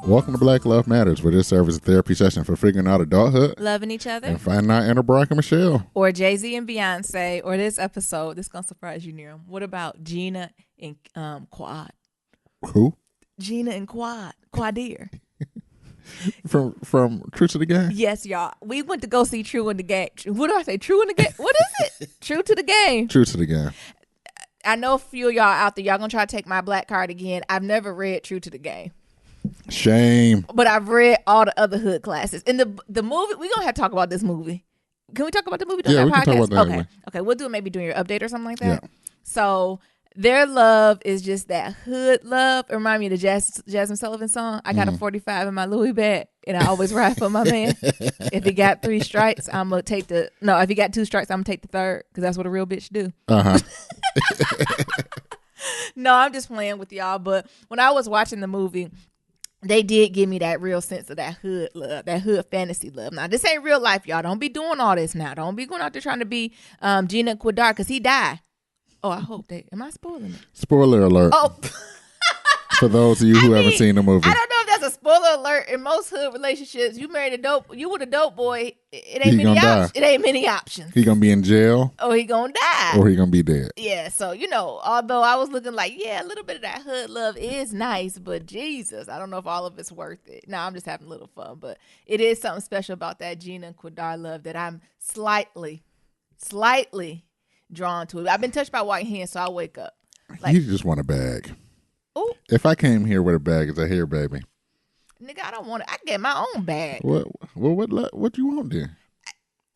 Welcome to Black Love Matters, where this serves as a therapy session for figuring out adulthood, loving each other, and finding out inner Barack and Michelle. Or Jay-Z and Beyonce, or this episode, this is going to surprise you, Neil. What about Gina and Quad? Who? Gina and Quadir. From True to the Game? Yes, y'all. We went to go see True in the Game. What do I say? True in the Game? What is it? True to the Game. True to the Game. I know a few of y'all out there, y'all going to try to take my black card again. I've never read True to the Game. Shame. But I've read all the other hood classes. And the movie, we're going to have to talk about this movie. Can we talk about the movie? Yeah, we can talk about that. Okay. Okay, we'll do it maybe during your update or something like that. Yeah. So their love is just that hood love. It reminds me of the Jasmine Sullivan song. I got a 45 in my Louis bag, and I always ride for my man. If he got 3 strikes, I'm going to take if he got 2 strikes, I'm going to take the third, because that's what a real bitch do. Uh-huh. No, I'm just playing with y'all. But when I was watching the movie, they did give me that real sense of that hood love, that hood fantasy love. Now, this ain't real life, y'all. Don't be doing all this now. Don't be going out there trying to be Gina Quadar, because he died. Oh, I hope they... Am I spoiling it? Spoiler alert. Oh. For those of you who haven't seen the movie. I don't know if that's a spoiler alert. In most hood relationships, you married you with a dope boy, it ain't many options. It ain't many options. He gonna be in jail. Or he gonna die. Or he gonna be dead. Yeah, so, although I was looking like, yeah, a little bit of that hood love is nice, but Jesus, I don't know if all of it's worth it. No, I'm just having a little fun, but it is something special about that Gina and Quadar love that I'm slightly drawn to it. I've been touched by white hands, so I wake up. Like, you just want a bag. Ooh. If I came here with a bag, it's a hair, baby. Nigga, I don't want it. I get my own bag. What you want then?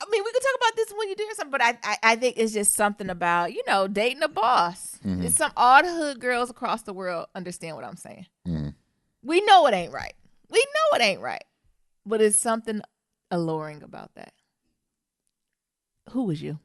I mean, we could talk about this when you're doing something, but I think it's just something about, dating a boss. Mm-hmm. It's all the hood girls across the world understand what I'm saying. Mm-hmm. We know it ain't right. But it's something alluring about that. Who was you?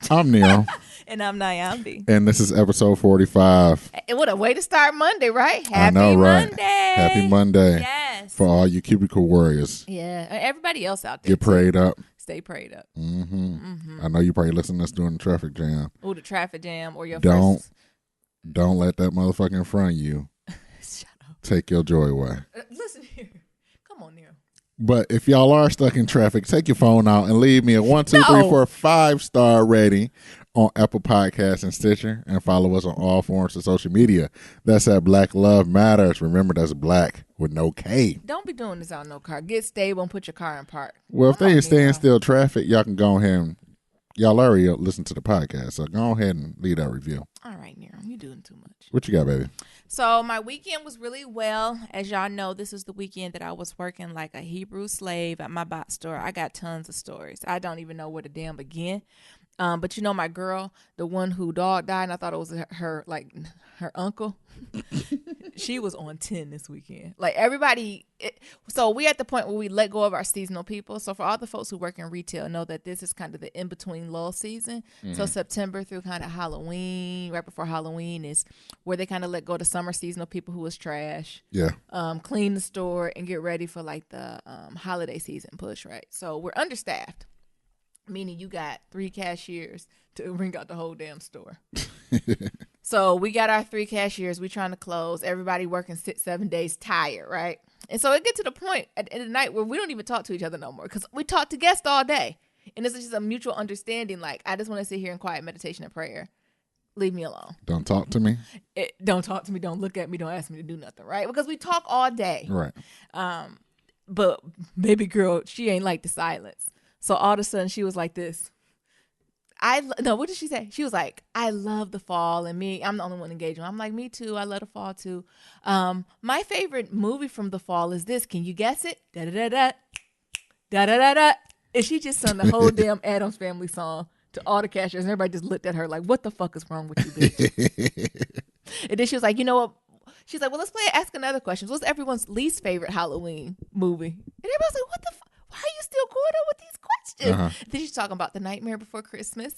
I'm Neil. And I'm Nyambi. And this is episode 45. What a way to start Monday, right? I know, right? Monday. Happy Monday. Yes. For all you cubicle warriors. Yeah. Everybody else out there. Get prayed up. Stay prayed up. Mm-hmm. Mm-hmm. I know you probably listen to us during the traffic jam. Oh, the traffic jam or your Don't let that motherfucker in front of you Shut up. take your joy away. Listen here. Come on, Neil. But if y'all are stuck in traffic, take your phone out and leave me a 1, 2, 3, 4, 5-star rating on Apple Podcasts and Stitcher, and follow us on all forms of social media. That's at Black Love Matters. Remember, that's Black with no K. Don't be doing this on no car. Get stable and put your car in park. Well, if they ain't staying still traffic, y'all can go ahead and y'all already listen to the podcast, so go ahead and leave that review. All right, Nero, you're doing too much. What you got, baby? So my weekend was really well. As y'all know, this is the weekend that I was working like a Hebrew slave at my bot store. I got tons of stories. I don't even know where to damn begin. But my girl, the one who dog died, and I thought it was her uncle. She was on 10 this weekend. Like everybody. So we at the point where we let go of our seasonal people. So for all the folks who work in retail, know that this is kind of the in-between lull season. Mm-hmm. So September through kind of Halloween, right before Halloween is where they kind of let go of the summer seasonal people who was trash. Yeah. Clean the store and get ready for like the holiday season push, right? So we're understaffed. Meaning you got 3 cashiers to ring out the whole damn store. So we got our 3 cashiers. We trying to close. Everybody working 6-7 days tired, right? And so it get to the point at the end of the night where we don't even talk to each other no more because we talk to guests all day. And it's just a mutual understanding. Like, I just want to sit here in quiet meditation and prayer. Leave me alone. Don't talk to me. Don't talk to me. Don't look at me. Don't ask me to do nothing, right? Because we talk all day. Right. But baby girl, she ain't like the silence. So all of a sudden she was like this. What did she say? She was like, I love the fall, and I'm the only one engaging. I'm like, me too. I love the fall too. My favorite movie from the fall is this. Can you guess it? Da da da da da da da da. And she just sung the whole damn Addams Family song to all the cashiers, and everybody just looked at her like, what the fuck is wrong with you, bitch? And then she was like, you know what? She's like, well, let's ask another question. What's everyone's least favorite Halloween movie? And everybody's like, what the fuck? Why are you still going on with these questions? Uh-huh. Then she's talking about The Nightmare Before Christmas.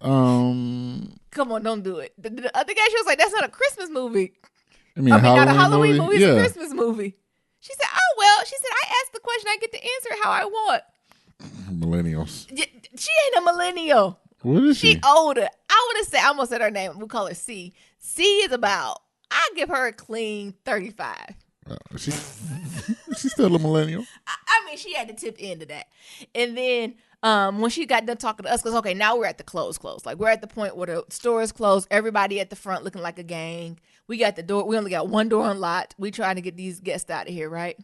Come on, don't do it. The other guy, she was like, that's not a Christmas movie. Not a Halloween movie. It's a Christmas movie. She said, oh, well, I asked the question. I get to answer it how I want. Millennials. She ain't a millennial. What is she? She older. I almost said her name. We call her C. C is about, I give her a clean 35. She's still a millennial. I mean, she had the tip end of that. And then when she got done talking to us, because, okay, now we're at the close. Like, we're at the point where the store is closed. Everybody at the front looking like a gang. We got the door. We only got one door unlocked. We trying to get these guests out of here, right?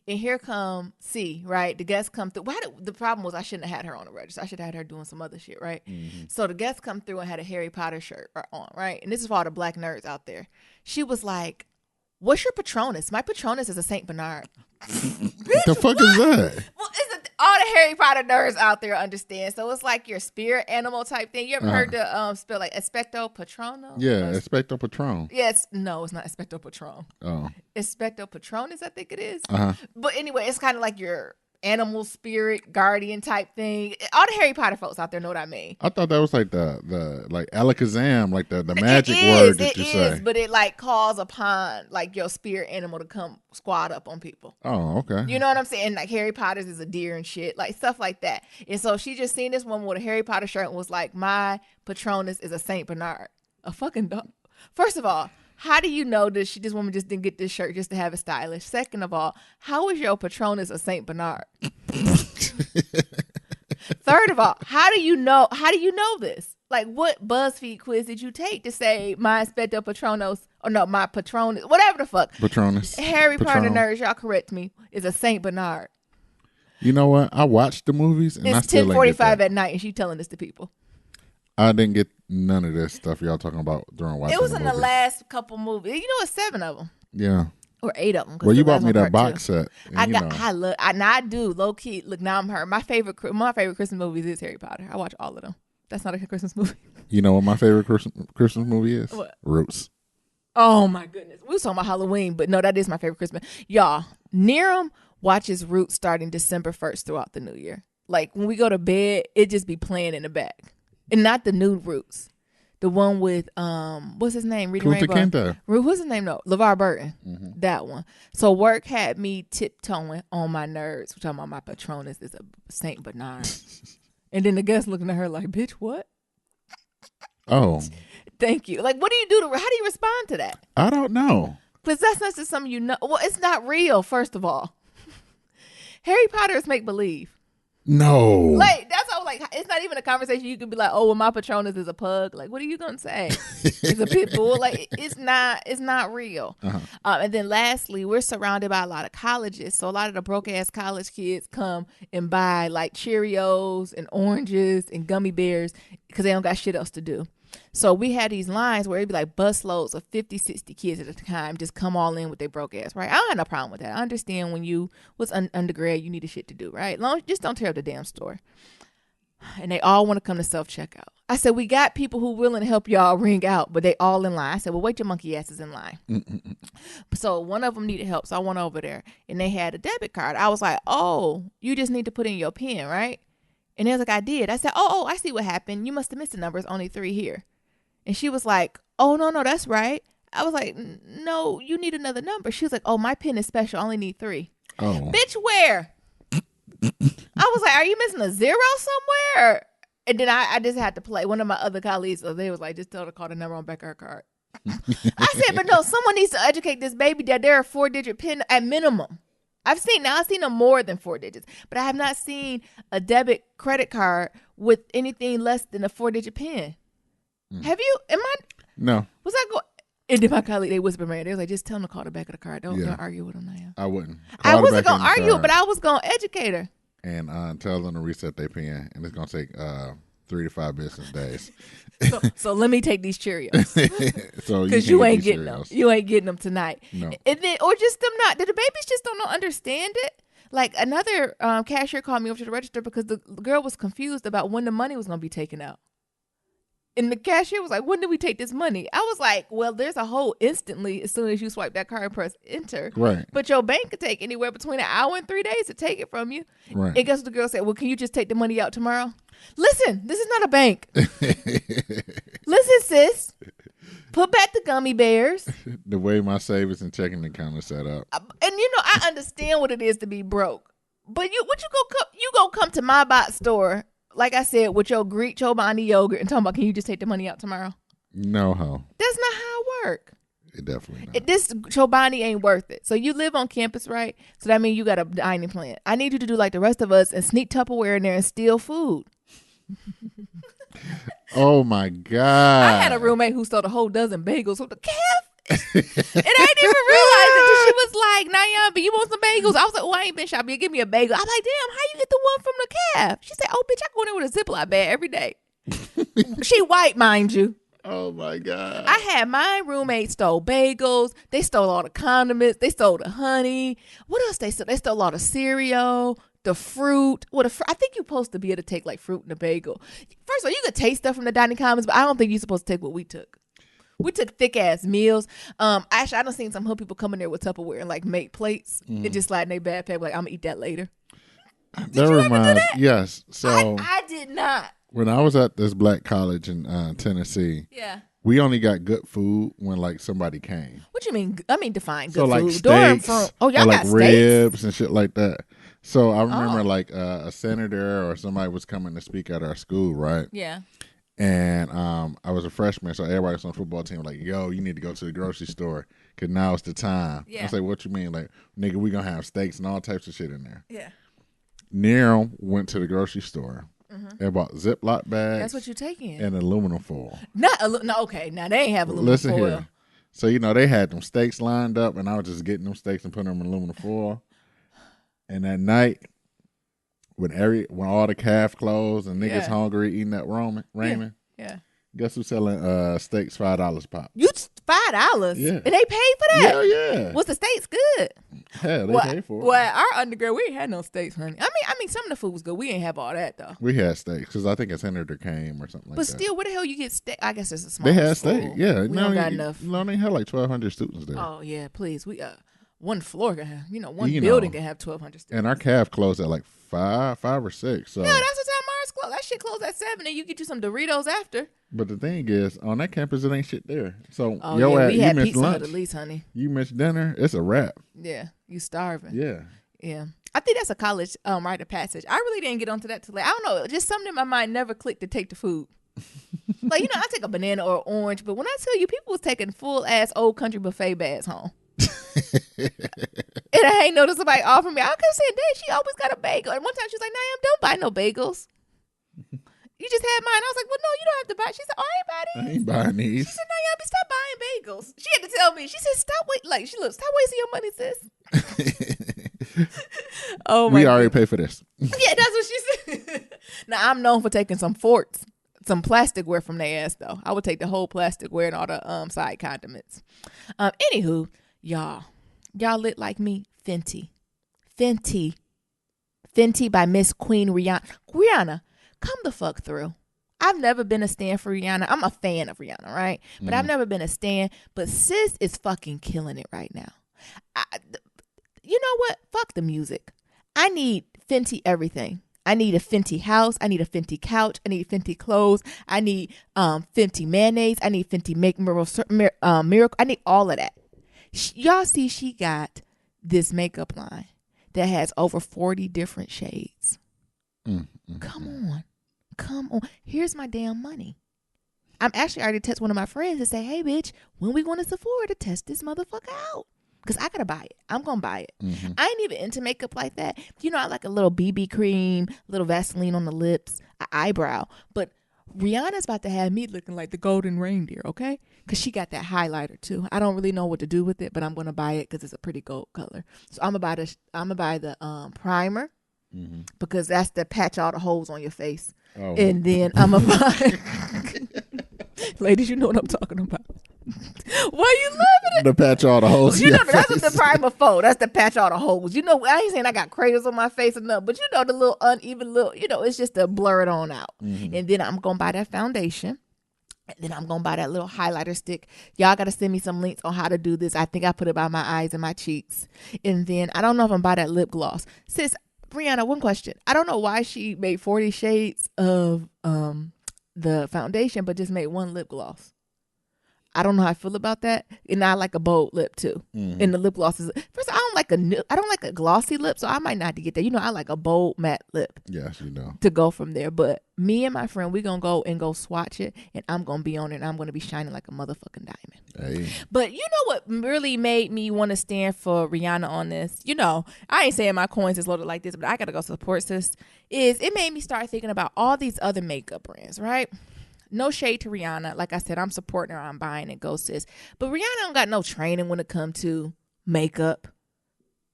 And here come C, right? The guests come through. The problem was I shouldn't have had her on the register. I should have had her doing some other shit, right? Mm-hmm. So the guests come through and had a Harry Potter shirt on, right? And this is for all the black nerds out there. She was like, "What's your Patronus?" My Patronus is a Saint Bernard. What the fuck is that? Well, all the Harry Potter nerds out there understand. So it's like your spirit animal type thing. You ever heard the spell like Expecto Patronum? Yeah, Expecto Patron. Yes, no, it's not Expecto Patron. Oh, Expecto Patronus, I think it is. Uh-huh. But anyway, it's kind of like your animal spirit guardian type thing. All the Harry Potter folks out there know what I mean. I thought that was like the like alakazam, like the magic word that you say. But it like calls upon like your spirit animal to come squat up on people. Oh, okay. You know what I'm saying? Like Harry Potter's is a deer and shit, like stuff like that. And so she just seen this woman with a Harry Potter shirt and was like, "My Patronus is a Saint Bernard." A fucking dog. First of all, how do you know that this woman just didn't get this shirt just to have it stylish? Second of all, how is your Patronus a Saint Bernard? Third of all, how do you know this? Like, what BuzzFeed quiz did you take to say my Expecto Patronus, or no, my Patronus, whatever the fuck? Patronus. Harry Potter nerds, y'all correct me, is a Saint Bernard. You know what? I watched the movies and I still 10:45 at night and she telling this to people. I didn't get none of this stuff y'all talking about during watching. It was in the last couple movies. You know, it's 7 of them. Yeah. Or 8 of them. Well, you bought me that box set. I do, low key. Look, now I'm hurt. My favorite Christmas movies is Harry Potter. I watch all of them. That's not a Christmas movie. You know what my favorite Christmas movie is? What? Roots. Oh my goodness. We was talking about Halloween, but no, that is my favorite Christmas. Y'all, Nerum watches Roots starting December 1st throughout the new year. Like, when we go to bed, it just be playing in the back. And not the new Roots. The one with, what's his name? Reading Rainbow. What's his name? No, LeVar Burton. Mm-hmm. That one. So work had me tiptoeing on my nerds. We're talking about my Patronus is a Saint Bernard. And then the guest looking at her like, "Bitch, what?" Oh. Thank you. Like, what do you do how do you respond to that? I don't know. Because that's not just something you know. Well, it's not real, first of all. Harry Potter is make-believe. No. Like, that's all, like, it's not even a conversation you could be like, "Oh, well, my Patronus is a pug." Like, what are you going to say? It's a pit bull. Like, it's not real. Uh-huh. And then lastly, we're surrounded by a lot of colleges. So a lot of the broke-ass college kids come and buy, like, Cheerios and oranges and gummy bears because they don't got shit else to do. So we had these lines where it'd be like busloads of 50, 60 kids at a time just come all in with their broke ass, right? I don't have no problem with that. I understand when you was undergrad, you needed shit to do, right? Just don't tear up the damn store. And they all want to come to self-checkout. I said, we got people who willing to help y'all ring out, but they all in line. I said, well, wait your monkey asses in line. So one of them needed help. So I went over there and they had a debit card. I was like, "Oh, you just need to put in your PIN, right?" And they was like, "I did." I said, oh, I see what happened. You must have missed the number. It's only 3 here. And she was like, "Oh, no, that's right." I was like, "No, you need another number." She was like, "Oh, my PIN is special. I only need 3. Oh. Bitch, where? I was like, "Are you missing a 0 somewhere?" And then I just had to play. One of my other colleagues, they was like, "Just tell her to call the number on back of her card." I said, "But no, someone needs to educate this baby that there are 4-digit PIN at minimum." I've seen them more than 4 digits, but I have not seen a debit credit card with anything less than a 4-digit PIN. Have you? No. Was I going? And then my colleague, they whispered, man, they was like, "Just tell them to call the back of the card. Don't argue with them now." I wouldn't. I wasn't going to argue, but I was going to educate her. And tell them to reset their PIN, and it's going to take 3 to 5 business days. So let me take these Cheerios. Because you ain't getting them. You ain't getting them tonight. No. And then, or just them not. Did the babies just don't understand it? Like, another cashier called me over to the register because the girl was confused about when the money was going to be taken out. And the cashier was like, "When did we take this money?" I was like, "Well, there's a hole instantly as soon as you swipe that card and press enter. Right. But your bank could take anywhere between an hour and 3 days to take it from you." Right. And guess what the girl said? "Well, can you just take the money out tomorrow?" Listen, this is not a bank. Listen, sis. Put back the gummy bears. The way my savings and checking account is set up. And I understand what it is to be broke. But you go come to my box store, like I said, with your Greek Chobani yogurt and talking about, "Can you just take the money out tomorrow?" No, ho. That's not how it works. It definitely not. This Chobani ain't worth it. So you live on campus, right? So that means you got a dining plan. I need you to do like the rest of us and sneak Tupperware in there and steal food. Oh my God. I had a roommate who stole a whole dozen bagels with the calf. And I didn't even realize it until she was like, Nayambi, you want some bagels? I was like, oh, I ain't been shopping. Give me a bagel. I'm like, damn, how you get the one from the calf? She said, oh, bitch, I go in there with a Ziploc bag every day. She white, mind you. Oh my God. I had my roommate stole bagels. They stole all the condiments. They stole the honey. What else they stole? They stole all the cereal, the fruit. I think you're supposed to be able to take like fruit in a bagel. First of all, you could taste stuff from the dining commons, but I don't think you're supposed to take what we took. We took thick ass meals. Actually, I done seen some hood people come in there with Tupperware and like make plates and just slide in their backpack like, I'm gonna eat that later. That reminds, yes. So I did not. When I was at this black college in Tennessee, Yeah. we only got good food when like somebody came. What you mean? I mean, define good So like food. steaks, Y'all or like got ribs steaks and shit like that. So I remember like a senator or somebody was coming to speak at our school, right? Yeah. And I was a freshman, so everybody was on the football team like, yo, you need to go to the grocery store because now it's the time. Yeah. I say, what you mean? Like, nigga, we going to have steaks and all types of shit in there. Yeah. Nero went to the grocery store and bought Ziploc bags. That's what you're taking. And aluminum foil. No, okay. Now, they ain't have aluminum Listen foil. here. So, you know, they had them steaks lined up, and I was just getting them steaks and putting them in aluminum foil. And that night, when all the calf closed and niggas hungry eating that ramen, Yeah. guess who's selling steaks $5 a pop? You $5? Yeah. And they paid for that? Hell yeah. Was the steaks good? Hell, they paid for it. Well, our undergrad, we ain't had no steaks, honey. I mean, some of the food was good. We ain't have all that, though. We had steaks because I think a senator came or something like that. But still, where the hell you get steak? I guess it's a small They had school. steak, yeah. We don't got enough. No, they had like 1,200 students there. Oh, yeah, please. We one floor can have, one building can have 1,200 students. And our calf closed at like 5 or 6. So. Yeah, that's what time ours closed. That shit closed at 7, and you get you some Doritos after. But the thing is, on that campus, it ain't shit there. So, we had you missed pizza lunch. at least, honey. You missed dinner. It's a wrap. Yeah, you starving. Yeah. Yeah. I think that's a college rite of passage. I really didn't get onto that till I don't know. Just something in my mind never clicked to take the food. Like, I take a banana or orange, but when I tell you, people was taking full ass old country buffet bags home. And I ain't noticed somebody offered me. I kept saying, Dad, she always got a bagel. And one time she was like, Naam, don't buy no bagels. You just had mine. I was like, well, no, you don't have to buy. She said, oh, I ain't buying these. She said, Naam, stop buying bagels. She had to tell me. She said, stop wasting your money, sis. Oh my! We already paid for this. Yeah, that's what she said. Now I'm known for taking some forks, some plasticware from their ass though. I would take the whole plasticware and all the side condiments. Anywho, y'all lit like me. Fenty by Miss Queen Rihanna. Rihanna, come the fuck through. I've never been a stan for Rihanna. I'm a fan of Rihanna, right? But I've never been a stan. But sis is fucking killing it right now. You know what? Fuck the music. I need Fenty everything. I need a Fenty house. I need a Fenty couch. I need Fenty clothes. I need Fenty mayonnaise. I need Fenty miracle. I need all of that. Y'all see she got this makeup line that has over 40 different shades. Come on. Here's my damn money. I'm actually already text one of my friends and say, hey, bitch, when we going to Sephora to test this motherfucker out? Because I got to buy it. I'm going to buy it. I ain't even into makeup like that. I like a little BB cream, a little Vaseline on the lips, an eyebrow. But Rihanna's about to have me looking like the golden reindeer, okay? Because she got that highlighter, too. I don't really know what to do with it, but I'm going to buy it because it's a pretty gold color. So I'm going to buy the primer because that's to patch all the holes on your face. Oh. And then I'm going to buy... Ladies, you know what I'm talking about. Why you laughing at? To patch all the holes. That's what the primer for. That's to patch all the holes. I ain't saying I got craters on my face or nothing, but the little uneven little, it's just to blur it on out. And then I'm gonna buy that foundation. And then I'm gonna buy that little highlighter stick. Y'all gotta send me some links on how to do this. I think I put it by my eyes and my cheeks. And then I don't know if I'm buy that lip gloss. Sis, Brianna, one question. I don't know why she made 40 shades of the foundation, but just made one lip gloss. I don't know how I feel about that. And I like a bold lip too. Mm-hmm. And the lip gloss is first. I don't like a glossy lip, so I might not have to get that. I like a bold matte lip. Yes, to go from there. But me and my friend, we gonna go swatch it, and I'm gonna be on it, and I'm gonna be shining like a motherfucking diamond. Hey. But you know what really made me want to stand for Rihanna on this? I ain't saying my coins is loaded like this, but I gotta go support sis. It made me start thinking about all these other makeup brands, right? No shade to Rihanna. Like I said, I'm supporting her. I'm buying it. Go sis. But Rihanna don't got no training when it comes to makeup.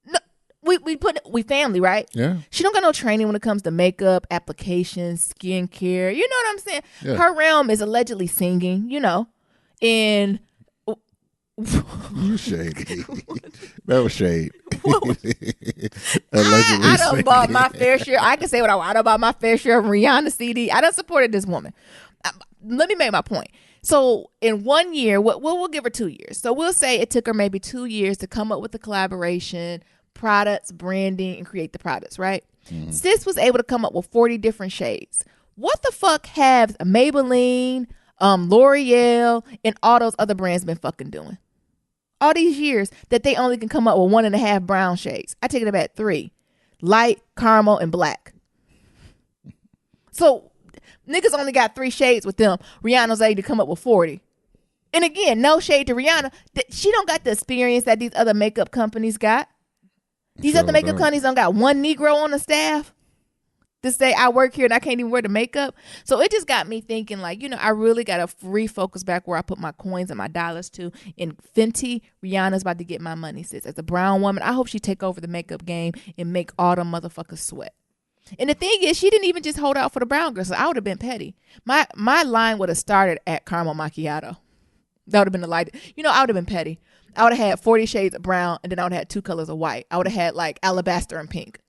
No, we family, right? Yeah. She don't got no training when it comes to makeup, applications, skincare. You know what I'm saying? Yeah. Her realm is allegedly singing, and you shady. That was shade. I done bought my fair share. I can say what I want. I done bought my fair share of Rihanna CD. I done supported this woman. Let me make my point. So in 1 year, we'll give her 2 years. So we'll say it took her maybe 2 years to come up with the collaboration, products, branding, and create the products, right? Mm-hmm. Sis was able to come up with 40 different shades. What the fuck have Maybelline, L'Oreal, and all those other brands been fucking doing? All these years that they only can come up with 1.5 brown shades. I take it about 3. Light, caramel, and black. So niggas only got 3 shades with them. Rihanna's able to come up with 40. And again, no shade to Rihanna. She don't got the experience that these other makeup companies got. These other makeup companies don't got one Negro on the staff to say I work here and I can't even wear the makeup. So it just got me thinking I really got to refocus back where I put my coins and my dollars to. And Fenty, Rihanna's about to get my money, sis. As a brown woman, I hope she take over the makeup game and make all them motherfuckers sweat. And the thing is, she didn't even just hold out for the brown girls. So I would have been petty. My line would have started at caramel macchiato. That would have been the light. I would have been petty. I would have had 40 shades of brown, and then I would have had 2 colors of white. I would have had alabaster and pink.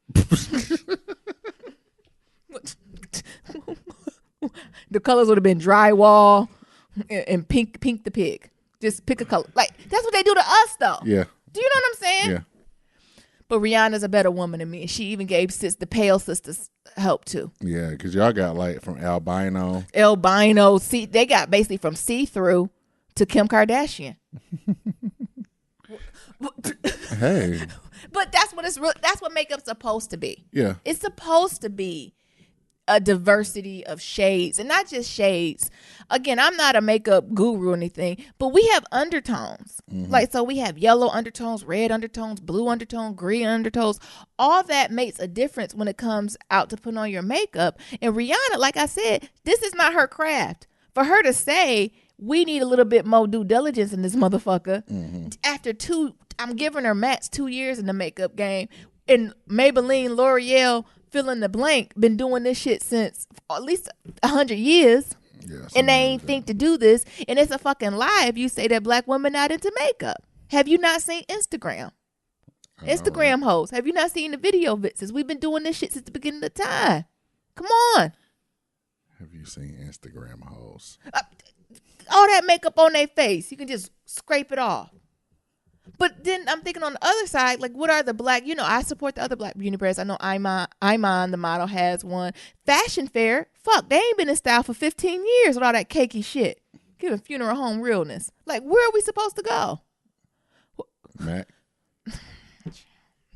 The colors would have been drywall and pink the pig. Just pick a color. That's what they do to us, though. Yeah. Do you know what I'm saying? Yeah. But Rihanna's a better woman than me. And she even gave the pale sisters help, too. Yeah, because y'all got, from albino. Albino. See, they got basically from see-through to Kim Kardashian. Hey. But that's what makeup's supposed to be. Yeah. It's supposed to be a diversity of shades, and not just shades. Again, I'm not a makeup guru or anything, but we have undertones. Mm-hmm. So we have yellow undertones, red undertones, blue undertones, green undertones. All that makes a difference when it comes out to put on your makeup. And Rihanna, like I said, this is not her craft. For her to say, we need a little bit more due diligence in this motherfucker. Mm-hmm. After I'm giving her max 2 years in the makeup game. And Maybelline, L'Oreal, fill in the blank, been doing this shit since at least 100 years. Yeah, and they ain't think to do this. And it's a fucking lie if you say that black women not into makeup. Have you not seen Instagram? Instagram hoes. Have you not seen the video vids? We've been doing this shit since the beginning of time. Come on. Have you seen Instagram hoes? All that makeup on their face. You can just scrape it off. But then I'm thinking on the other side, what are the black, I support the other black beauty brands. I know Iman, the model, has one. Fashion Fair, fuck, they ain't been in style for 15 years with all that cakey shit. Giving funeral home realness. Where are we supposed to go? Mac.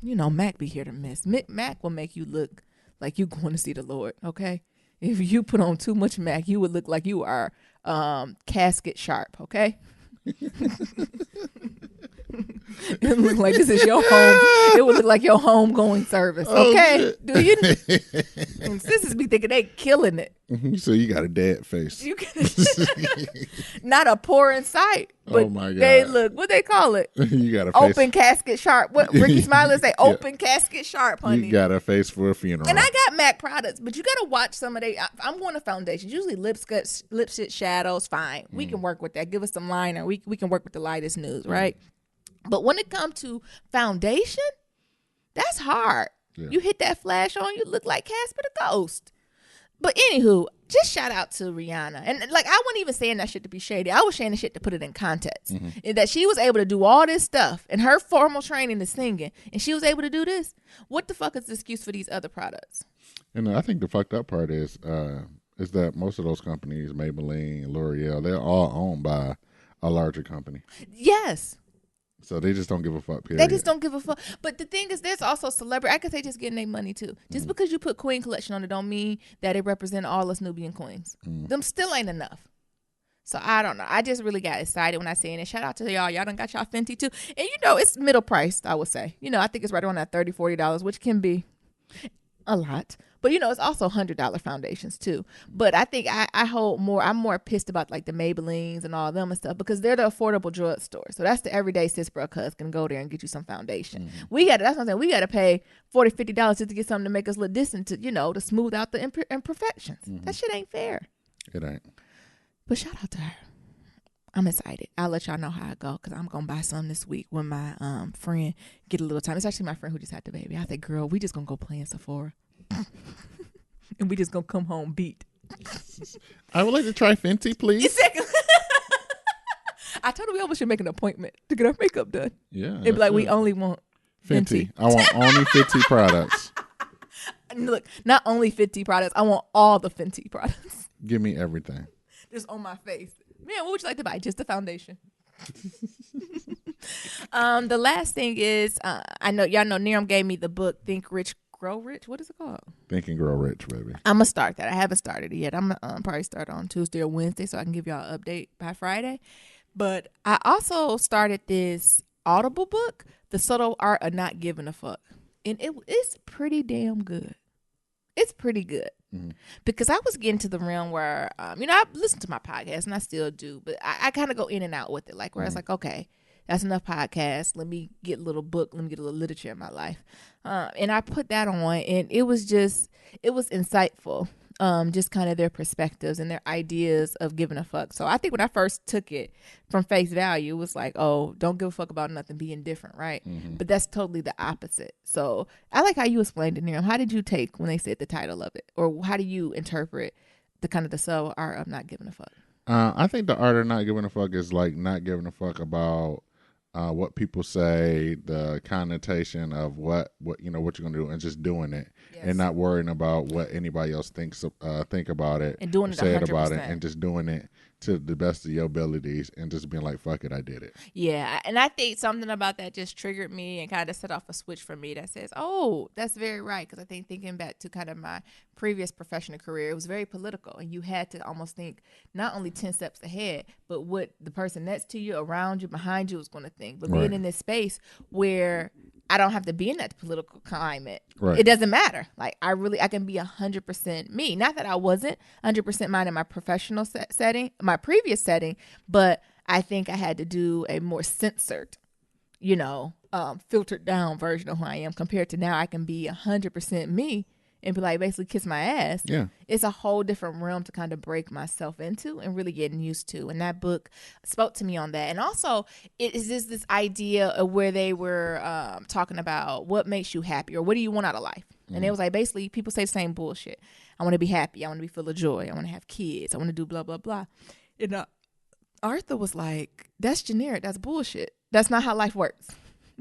Mac be here to miss. Mac will make you look like you going to see the Lord, okay? If you put on too much Mac, you would look like you are casket sharp, okay? It would look like this is your home. It would look like your homegoing service. Okay? Do you? And sisters be thinking they killing it. So you got a dad face. Not a poor in sight. But oh my God. They look, what they call it? You got a face. Open casket sharp. What Ricky Smiley say? Open casket sharp, honey. You got a face for a funeral. And I got MAC products, but you got to watch some of I'm going to foundations. Usually lipstick shadows, fine. We can work with that. Give us some liner. We can work with the lightest nudes, right? But when it comes to foundation, that's hard. Yeah. You hit that flash on, you look like Casper the Ghost. But anywho, just shout out to Rihanna. And I wasn't even saying that shit to be shady. I was saying the shit to put it in context. Mm-hmm. And that she was able to do all this stuff and her formal training is singing. And she was able to do this. What the fuck is the excuse for these other products? And I think the fucked up part is that most of those companies, Maybelline, L'Oreal, they're all owned by a larger company. Yes. So they just don't give a fuck, period. They just don't give a fuck. But the thing is, there's also celebrity. I could say just getting their money too. Just because you put Queen Collection on it don't mean that it represents all us Nubian queens. Them still ain't enough. So I don't know. I just really got excited when I seen it. Shout out to y'all. Y'all done got y'all Fenty too. And it's middle priced, I would say. I think it's right around that $30, $40, which can be a lot. But it's also $100 foundations too. But I think I hold more. I'm more pissed about like the Maybellines and all them and stuff because they're the affordable drugstore. So that's the everyday sis bro cuz can go there and get you some foundation. That's what I'm saying. We got to pay $40, $50 just to get something to make us look decent to smooth out the imperfections. That shit ain't fair. It ain't. But shout out to her. I'm excited. I'll let y'all know how I go because I'm going to buy some this week when my friend get a little time. It's actually my friend who just had the baby. I said, girl, we just going to go play in Sephora. And we just going to come home beat. I would like to try Fenty, please. Exactly. I told her we almost should make an appointment to get our makeup done. Yeah. It'd be like, we only want Fenty. I want only Fenty products. Look, not only Fenty products. I want all the Fenty products. Give me everything. Just on my face. Man, what would you like to buy? Just the foundation. The last thing is, I know y'all know Niram gave me the book Think Rich, Grow Rich. What is it called? Think and Grow Rich, baby. I'm gonna start that. I haven't started it yet. I'm gonna probably start on Tuesday or Wednesday, so I can give y'all an update by Friday. But I also started this Audible book, The Subtle Art of Not Giving a Fuck, and it's pretty damn good. It's pretty good. Because I was getting to the realm where, I listen to my podcast and I still do, but I kind of go in and out with it. Like where it's like, okay, that's enough podcasts. Let me get a little book. Let me get a little literature in my life. And I put that on and it was insightful. Just kind of their perspectives and their ideas of giving a fuck. So I think when I first took it from face value, it was like, oh, don't give a fuck about nothing, be indifferent, right? But that's totally the opposite. So I like how you explained it, Niram. How did you take when they said the title of it? Or how do you interpret the kind of the subtle art of not giving a fuck? I think the art of not giving a fuck is like not giving a fuck about what people say, the connotation of what you're gonna do, and just doing it, and not worrying about what anybody else think about it, and doing it say 100%. it about it, and just doing it to the best of your abilities, and just being like, fuck it, I did it. Yeah, and I think something about that just triggered me and kind of set off a switch for me that says, oh, that's very right. Because I think thinking back to kind of my previous professional career, it was very political, and you had to almost think not only 10 steps ahead, but what the person next to you, around you, behind you was going to think. But being in this space where I don't have to be in that political climate. Right. It doesn't matter. Like I can be 100% me. Not that I wasn't 100% mine in my professional setting, my previous setting, but I think I had to do a more censored, filtered down version of who I am compared to now I can be 100% me and be like, basically kiss my ass. Yeah. It's a whole different realm to kind of break myself into and really getting used to. And that book spoke to me on that. And also it is this idea of where they were talking about what makes you happy or what do you want out of life? And it was like, basically people say the same bullshit. I want to be happy. I want to be full of joy. I want to have kids. I want to do blah, blah, blah. And Arthur was like, that's generic. That's bullshit. That's not how life works.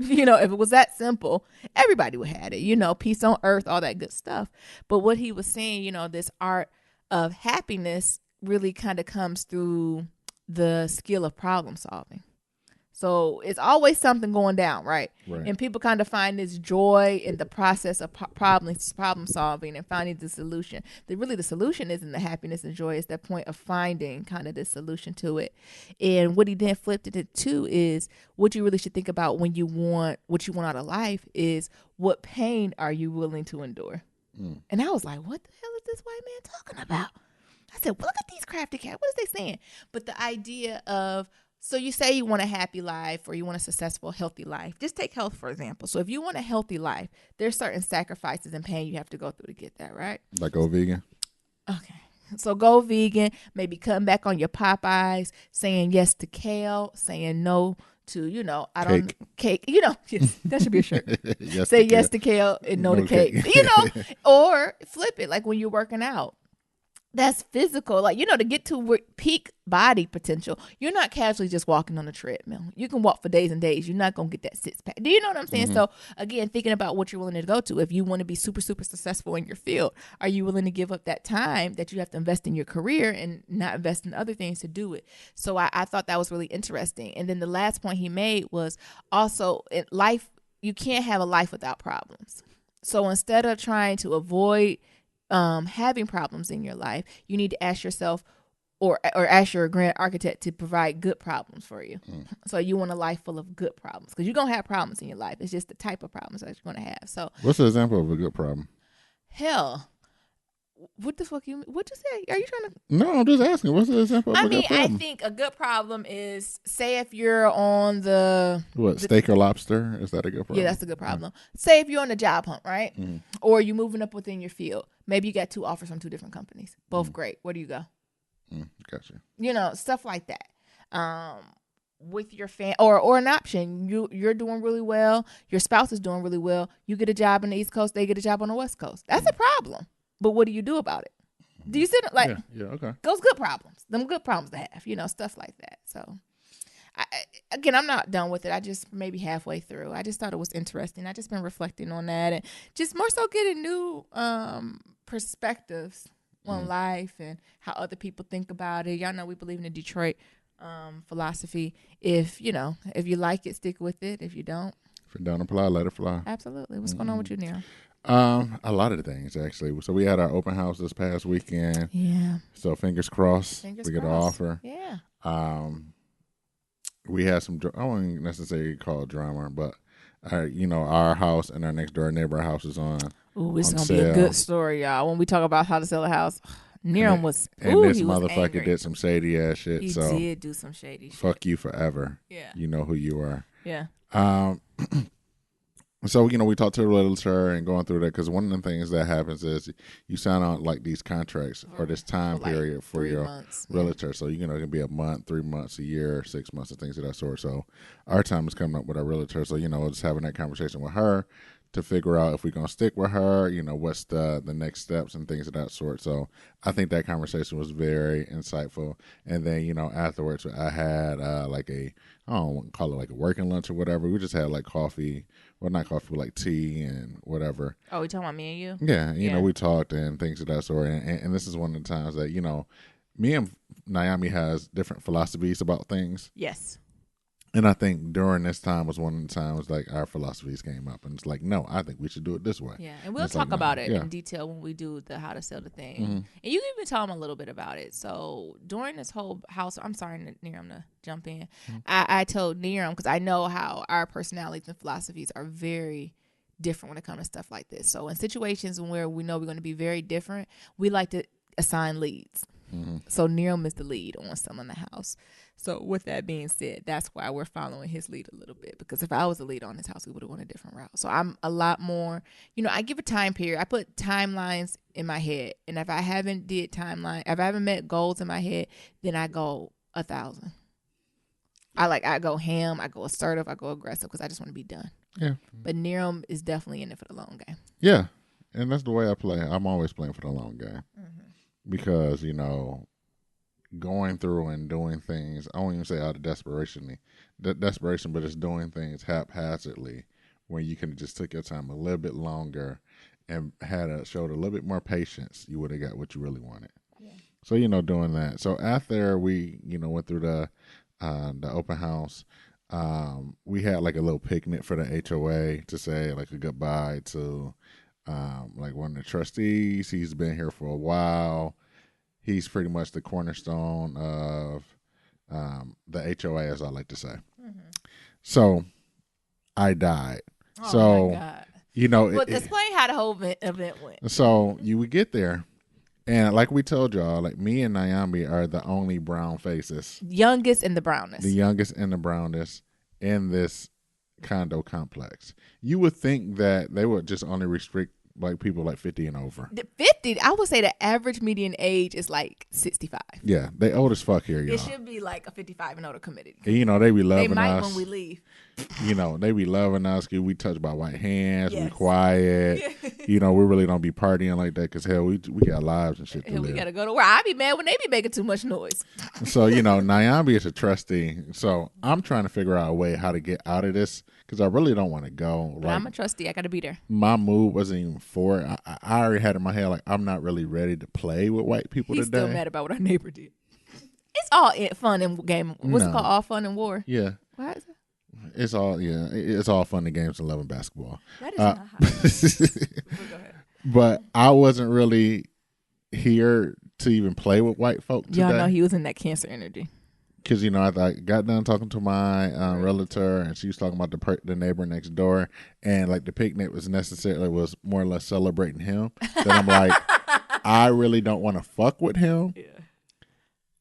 If it was that simple, everybody would have it, peace on earth, all that good stuff. But what he was saying, this art of happiness really kind of comes through the skill of problem solving. So it's always something going down, right? And people kind of find this joy in the process of problem solving and finding the solution. The solution isn't the happiness and joy. It's that point of finding kind of the solution to it. And what he then flipped it to is what you really should think about when you want what you want out of life is what pain are you willing to endure? And I was like, what the hell is this white man talking about? I said, well, look at these crafty cats. What is they saying? But the idea of, so you say you want a happy life or you want a successful, healthy life. Just take health, for example. So if you want a healthy life, there's certain sacrifices and pain you have to go through to get that, right? Like go vegan? Okay. So go vegan, maybe cutting back on your Popeyes, saying yes to kale, saying no to, cake. Yes, that should be a shirt. Say yes to kale and no to cake. Or flip it, like when you're working out. That's physical. Like, to get to peak body potential, you're not casually just walking on a treadmill. You can walk for days and days. You're not going to get that six pack. Do you know what I'm saying? Mm-hmm. So, again, thinking about what you're willing to go to. If you want to be super, super successful in your field, are you willing to give up that time that you have to invest in your career and not invest in other things to do it? So, I thought that was really interesting. And then the last point he made was also in life, you can't have a life without problems. So, instead of trying to avoid having problems in your life, you need to ask yourself or ask your grand architect to provide good problems for you. So you want a life full of good problems, because you're going to have problems in your life. It's just the type of problems that you're going to have. So what's the example of a good problem? Hell, what the fuck what'd you say? Are you trying to? No, I'm just asking. What's the example of a good problem? I think a good problem is, say if you're on the steak or lobster? Is that a good problem? Yeah, that's a good problem. Say if you're on a job hunt, right? Or you're moving up within your field. Maybe you got 2 offers from 2 different companies. Both great. Where do you go? Gotcha. Stuff like that. With your or an option. You're doing really well. Your spouse is doing really well. You get a job on the East Coast. They get a job on the West Coast. That's a problem. But what do you do about it? Do you sit like? Yeah. Okay. Those good problems. Them good problems to have. Stuff like that. So. I'm not done with it. I just maybe halfway through. I just thought it was interesting. I just been reflecting on that and just more so getting new perspectives on life and how other people think about it. Y'all know we believe in the Detroit philosophy. If you like it, stick with it. If you don't, if it don't apply, let it fly. Absolutely. What's going on with you, Nero? A lot of the things actually. So we had our open house this past weekend. Yeah. So fingers crossed we get an offer. Yeah. We had some, I wouldn't necessarily call it drama, but our house and our next door neighbor house is on. Ooh, it's going to be a good story, y'all. When we talk about how to sell a house, Niram was, and this he was motherfucker angry. Did some shady ass shit. He did do some shady shit. Fuck you forever. Yeah. You know who you are. Yeah. So, we talked to the realtor and going through that, because one of the things that happens is you sign on like these contracts or this time period for your realtor. Yeah. So, it can be a month, 3 months, a year, 6 months, and things of that sort. So our time is coming up with our realtor. So, just having that conversation with her to figure out if we're going to stick with her, what's the next steps and things of that sort. So I think that conversation was very insightful. And then, afterwards I had I don't want to call it like a working lunch or whatever. We just had like coffee. Well, not coffee, but like tea and whatever. Oh, we talking about me and you? Yeah, we talked and things of that sort. And this is one of the times that, me and Naomi has different philosophies about things. Yes. And I think during this time was one of the times like our philosophies came up, and it's like, no, I think we should do it this way. Yeah, and we'll talk about it in detail when we do the how to sell the thing. Mm-hmm. And you can even tell them a little bit about it. So during this whole house, I'm sorry, Niram, to jump in. Mm-hmm. I told Niram, because I know how our personalities and philosophies are very different when it comes to stuff like this. So in situations where we know we're going to be very different, we like to assign leads. Mm-hmm. So Niram is the lead on selling the house. So with that being said, that's why we're following his lead a little bit, because if I was the lead on this house, we would have went a different route. So I'm a lot more, I give a time period. I put timelines in my head. And if I haven't met goals in my head, then I go 1,000. I go ham, I go assertive, I go aggressive, because I just want to be done. Yeah. But Niram is definitely in it for the long game. Yeah. And that's the way I play. I'm always playing for the long game. Mm-hmm. Because, going through and doing things, I won't even say out of desperation, but it's doing things haphazardly when you can just took your time a little bit longer and showed a little bit more patience, you would have got what you really wanted. Yeah. So, doing that. So after we, went through the open house, we had like a little picnic for the HOA to say like a goodbye to like one of the trustees. He's been here for a while. He's pretty much the cornerstone of the HOA, as I like to say. Mm-hmm. So I died. Oh, my God. Well, explain how the whole event went. So you would get there, and like we told y'all, like me and Naomi are the only brown faces. Youngest and the brownest. The youngest and the brownest in this condo complex. You would think that they would just only restrict like people like 50 and over. 50? I would say the average median age is like 65. Yeah, they old as fuck here, y'all. It should be like a 55 and older committee. And, they be loving us. They might when we leave. You know, they be loving us. We touched by white hands. Yes. We quiet. You know, we really don't be partying like that because, hell, we got lives and shit to live. We got to go to work. I be mad when they be making too much noise. So, you know, Nyambi is a trustee. So I'm trying to figure out a way how to get out of this because I really don't want to go. But I'm a trustee. I got to be there. My mood wasn't even for it. I already had in my head, like, I'm not really ready to play with white people today. He's still mad about what our neighbor did. It's all fun and game. What's it called? All fun and war? Yeah. What is it? It's all fun and games and love and basketball. That is not how. Go ahead. But I wasn't really here to even play with white folk today. Y'all know he was in that cancer energy. Because, you know, I got done talking to my realtor, and she was talking about the neighbor next door, and, like, the picnic was more or less celebrating him. That I'm like, I really don't want to fuck with him. Yeah.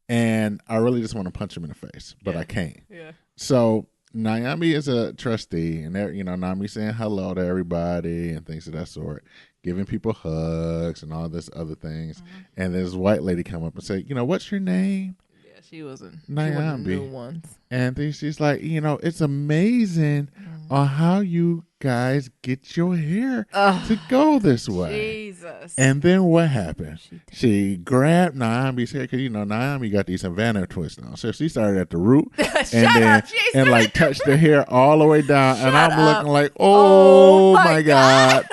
And I really just want to punch him in the face, but I can't. Yeah. So Nyambi is a trustee, and you know, Nyambi saying hello to everybody and things of that sort, giving people hugs and all this other things. Mm-hmm. And this white lady come up and say, you know, what's your name? Yeah, she wasn't Nyambi. New ones. And then she's like, you know, it's amazing on how you guys get your hair to go this way. Jesus. And then what happened? She grabbed Nyambi's hair because, you know, Nyambi got these Havana twists now. So she started at the root and like touched the hair all the way down. And I'm looking like, oh my God.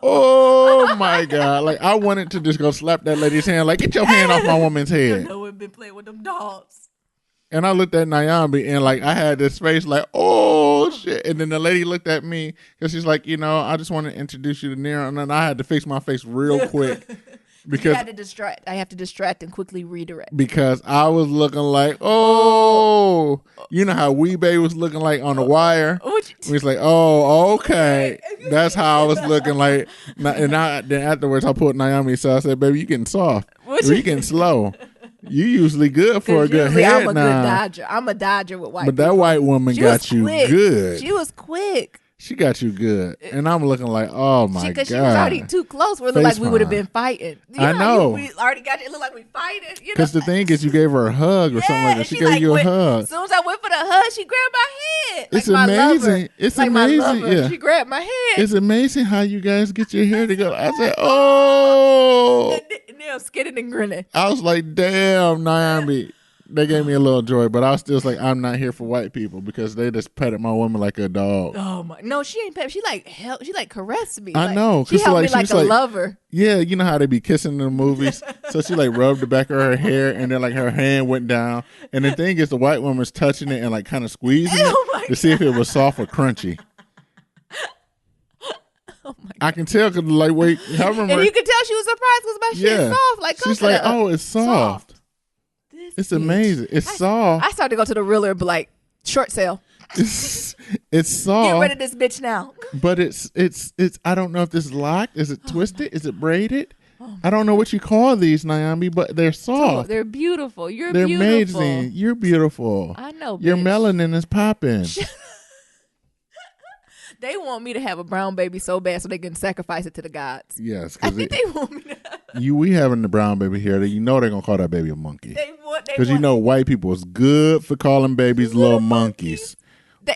Oh my God. Like, I wanted to just go slap that lady's hand. Like, get your hand off my woman's head. I know we've been playing with them dogs. And I looked at Nyambi and, like, I had this face like, oh, shit. And then the lady looked at me because she's like, you know, I just want to introduce you to Nero. And then I had to fix my face real quick. Because you had to distract. I have to distract and quickly redirect. Because I was looking like, oh. You know how Weebay was looking like on The Wire? We was like, oh, okay. That's how I was looking like. And then afterwards, I pulled Nyambi aside. I said, baby, you getting soft. Or you getting slow. You usually good for a good head I'm a now. Good dodger. I'm a dodger with white But people. That white woman got you good. She was quick. She got you good. And I'm looking like, oh my God. Because she was already too close where it looked like we would have been fighting. I know. We already got it looked like we fighting. Because the thing is, you gave her a hug or something like that. She gave you a hug. As soon as I went for the hug, she grabbed my head. It's amazing. It's amazing. My lover. Yeah. She grabbed my head. It's amazing how you guys get your hair together. I said, oh. And they're skidding and grinning. I was like, damn, Nyambi. They gave me a little joy, but I was still like, I'm not here for white people because they just petted my woman like a dog. Oh my! No, she ain't pet. She like caressed me. I know. She held me like a lover. Yeah, you know how they be kissing in the movies. So she like rubbed the back of her hair, and then like her hand went down. And the thing is, the white woman's touching it and like kind of squeezing it to see if it was soft or crunchy. Oh my God. I can tell because like I remember, and you could tell she was surprised because my shit is soft. Like she's like, oh, it's soft. It's amazing. It's soft. I started to go to the realtor and be like, short sale. It's soft. Get rid of this bitch now. But it's I don't know if this is locked. Is it twisted? Is it braided? I don't know what you call these, Nyambi, but they're soft. They're beautiful. They're beautiful. Amazing. You're beautiful. I know, bitch. Your melanin is popping. They want me to have a brown baby so bad so they can sacrifice it to the gods. Yes. I think they want me to. We having the brown baby here. You know they're going to call that baby a monkey. Because you know white people is good for calling babies little monkeys.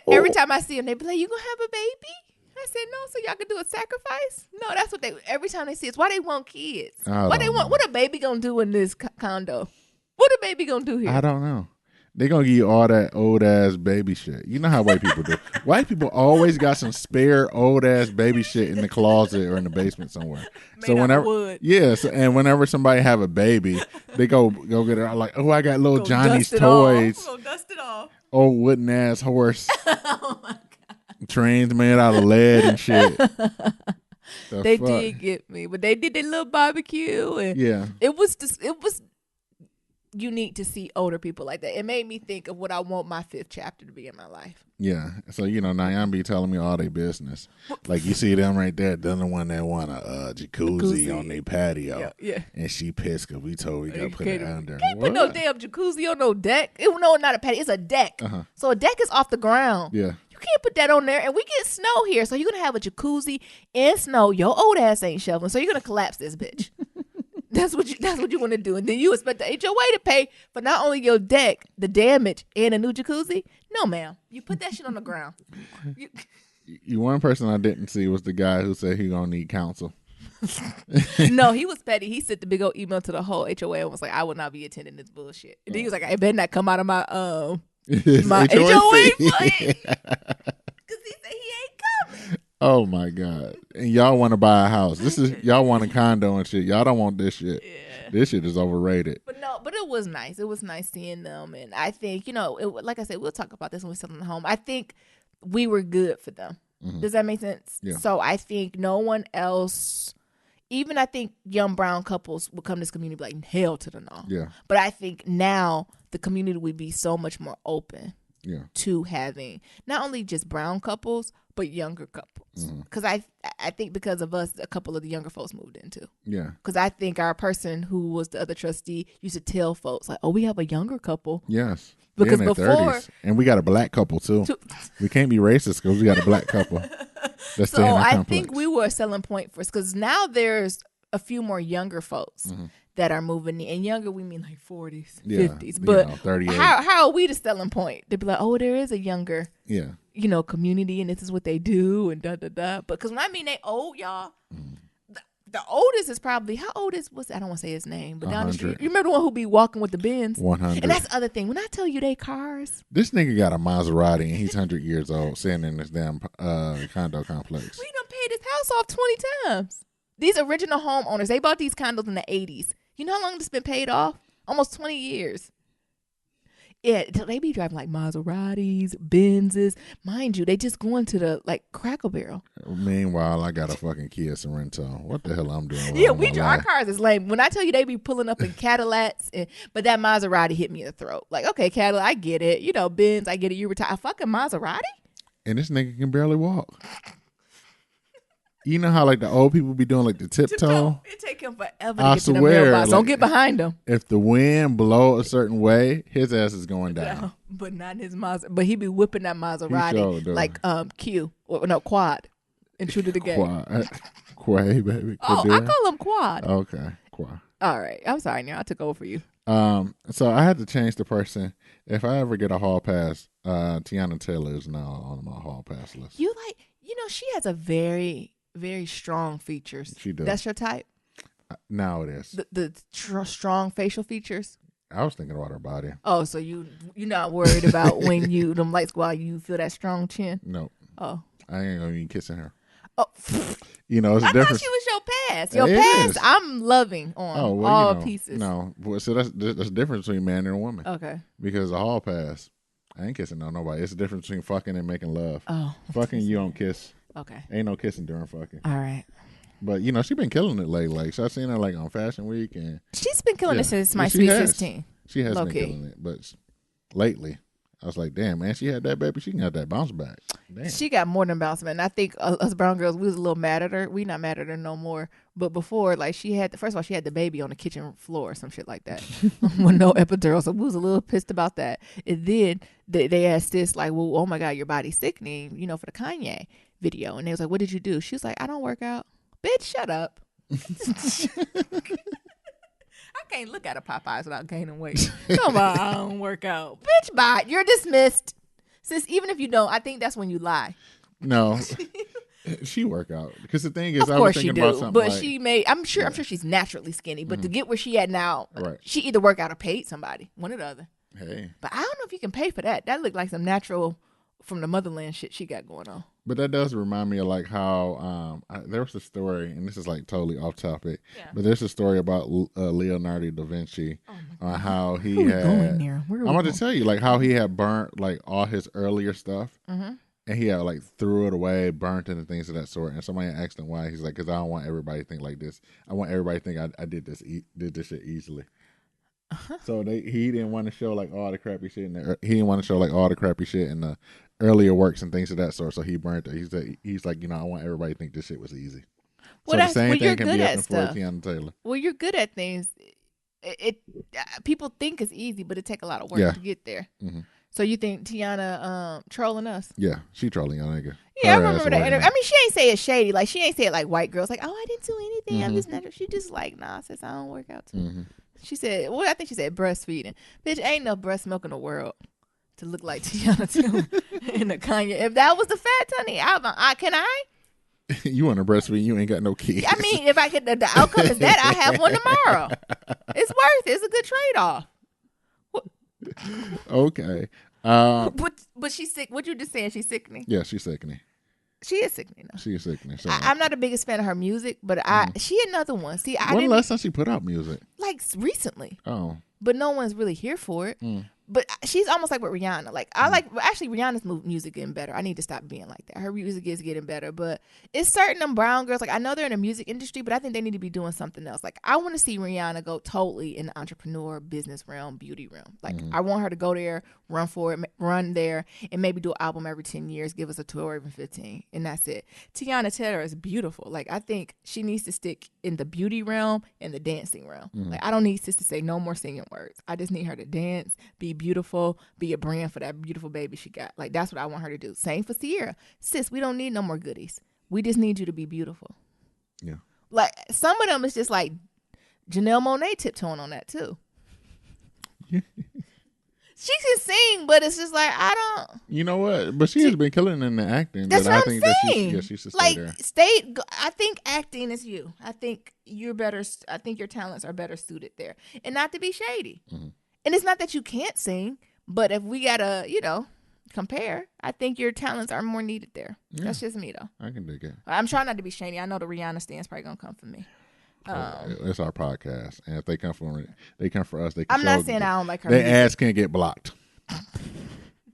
Every time I see them, they be like, you going to have a baby? I said, no, so y'all can do a sacrifice? No, that's what every time they see us. Why they want kids? What a baby going to do in this condo? What a baby going to do here? I don't know. They're going to give you all that old-ass baby shit. You know how white people do. White people always got some spare old-ass baby shit in the closet or in the basement somewhere. And whenever somebody have a baby, they go get it. Like, oh, I got little Johnny's toys. Go dust it off. Old wooden-ass horse. Oh, my God. Trains made out of lead and shit. They did get me. But they did their little barbecue. And yeah. It was unique to see older people like that. It made me think of what I want my 5th chapter to be in my life. Yeah. So, you know, Nyambi telling me all their business. Like, you see them right there. They're the one that want a jacuzzi on their patio. Yeah. And she pissed because we told her we got to put it under. Can't put no damn jacuzzi on no deck. No, not a patio. It's a deck. Uh-huh. So a deck is off the ground. Yeah. You can't put that on there. And we get snow here. So you're going to have a jacuzzi and snow. Your old ass ain't shoveling. So you're going to collapse this bitch. That's what you want to do. And then you expect the HOA to pay for not only your deck, the damage, and a new jacuzzi. No, ma'am. You put that shit on the ground. You one person I didn't see was the guy who said he gonna need counsel. No, he was petty. He sent the big old email to the whole HOA and was like, I will not be attending this bullshit. And he was like, I better not come out of my my HOA fund. Because he said he ain't coming. Oh my God. And y'all want to buy a house. Y'all want a condo and shit. Y'all don't want this shit. Yeah. This shit is overrated. But it was nice. It was nice seeing them. And I think, like I said, we'll talk about this when we settle in the home. I think we were good for them. Mm-hmm. Does that make sense? Yeah. So I think no one else, even I think young brown couples would come to this community like hell to the no. Yeah. But I think now the community would be so much more open to having not only just brown couples, but younger couples. Because I think because of us, a couple of the younger folks moved in too. Yeah. Because I think our person who was the other trustee used to tell folks like, oh, we have a younger couple. Yes. Because in their before 30s. And we got a black couple too. We can't be racist because we got a black couple. So I think we were a selling point for us because now there's a few more younger folks that are moving in. And younger, we mean like 40s, 50s. But 38. How are we the selling point? To be like, oh, there is a younger community and this is what they do and da-da-da. But because when I mean they old, y'all, the oldest is probably, how old is, I don't want to say his name, but down the street. You remember the one who be walking with the Benz? 100. And that's the other thing. When I tell you they cars. This nigga got a Maserati and he's 100 years old sitting in this damn condo complex. We done paid his house off 20 times. These original homeowners, they bought these condos in the 80s. You know how long this been paid off? Almost 20 years. Yeah, they be driving like Maseratis, Benzes. Mind you, they just going to the like Cracker Barrel. Meanwhile, I got a fucking Kia Sorento. What the hell I'm doing? Yeah, our cars is lame. When I tell you they be pulling up in Cadillacs, but that Maserati hit me in the throat. Like, okay, Cadillac, I get it. You know, Benz, I get it. You retire. A fucking Maserati? And this nigga can barely walk. You know how like the old people be doing like the tiptoe? It take him forever to get to the mailbox. Don't get behind him. If the wind blow a certain way, his ass is going down. No, but not his Maserati. But he be whipping that Maserati like Quad. And True to the Game. Quay, baby. Oh, I call him Quad. Okay, Quad. All right. I'm sorry, now I took over for you. So I had to change the person. If I ever get a hall pass, Tiana Taylor is now on my hall pass list. She has a very, very strong features. She does. That's your type? Now it is. The strong facial features? I was thinking about her body. Oh, so you're not worried about when them light squad, you feel that strong chin? No. Oh. I ain't gonna be kissing her. Oh. It's a difference. I thought she was your pass. Your pass, I'm loving on all pieces. No. So that's the difference between man and a woman. Okay. Because a hall pass, I ain't kissing nobody. It's the difference between fucking and making love. Oh. Fucking, you don't kiss. Okay. Ain't no kissing during fucking. All right. But, she been killing it lately. Like, so I've seen her, like, on Fashion Week. And she's been killing it since My Sweet 16. She has been killing it. But lately, I was like, damn, man, she had that baby. She can have that bounce back. Damn. She got more than bounce back. And I think us brown girls, we was a little mad at her. We not mad at her no more. But before, like, first of all, she had the baby on the kitchen floor or some shit like that with no epidural. So we was a little pissed about that. And then they asked this, like, well, oh my God, your body's sickening, for the Kanye video. And they was like, what did you do? She was like, I don't work out. Bitch, shut up. I can't look at a Popeyes without gaining weight. Come on, I don't work out. Bitch, bye. You're dismissed. Since even if you don't, I think that's when you lie. No. She work out. Because the thing is, of course she do, but like, she may. I'm sure she's naturally skinny, but to get where she at now, she either work out or paid somebody, one or the other. Hey. But I don't know if you can pay for that. That looked like some natural from the motherland shit she got going on. But that does remind me of like how there was a story, and this is like totally off topic, but there's a story about Leonardo da Vinci on how he had. I'm about to tell you like how he had burnt like all his earlier stuff, and he had like threw it away, burnt it, and things of that sort. And somebody asked him why. He's like, because I don't want everybody to think like this. I want everybody to think I did this shit easily. So he didn't want to show like all the crappy shit in there. He didn't want to show like all the crappy shit in the earlier works and things of that sort. So he burnt it. He's like, I want everybody to think this shit was easy. Well, so the same thing can be happening for Tiana Taylor. Well, you're good at things. People think it's easy, but it take a lot of work to get there. Mm-hmm. So you think Tiana trolling us? Yeah, she trolling y'all nigga. Yeah, I remember that interview. I mean, she ain't say it shady. Like, she ain't say it like white girls. Like, oh, I didn't do anything. I'm just natural. She just like, nah, sis, I don't work out too. Mm-hmm. She said, I think she said breastfeeding. Bitch, ain't no breast milk in the world to look like Tiana Taylor in a Kanye. If that was the facts, honey, can I? You want to breastfeed? You ain't got no kids. I mean, if I get the outcome is that I have one tomorrow. It's worth it. It's a good trade off. Okay. But she's sick. What you just saying? She's sickening. Yeah, she's sickening. She is sickening. Though. She is sickening. So. I'm not the biggest fan of her music, but she another one. See, when last time she put out music? Like recently. Oh. But no one's really here for it. But she's almost like with Rihanna. Like actually Rihanna's music getting better. I need to stop being like that. Her music is getting better, but it's certain them brown girls. Like I know they're in the music industry, but I think they need to be doing something else. Like I want to see Rihanna go totally in the entrepreneur, business realm, beauty realm. Like I want her to go there, run there, and maybe do an album every 10 years, give us a tour or even 15, and that's it. Tiana Taylor is beautiful. Like I think she needs to stick in the beauty realm and the dancing realm. Like I don't need sis to say no more singing words. I just need her to dance, be beautiful, be a brand for that beautiful baby she got. Like that's what I want her to do. Same for Sierra. Sis, we don't need no more goodies. We just need you to be beautiful. Yeah. Like some of them is just like Janelle Monáe tiptoeing on that too. She can sing, but it's just like I don't. You know what? But she has been killing in the acting. That's what I'm saying. That she should stay like there. I think acting is you. I think you're better. I think your talents are better suited there, and not to be shady. And it's not that you can't sing, but if we gotta, compare, I think your talents are more needed there. Yeah. That's just me though. I can dig it. I'm trying not to be shady. I know the Rihanna stand's probably gonna come for me. It's our podcast, and if they come for us. I'm not saying I don't like her. Their ass can't get blocked.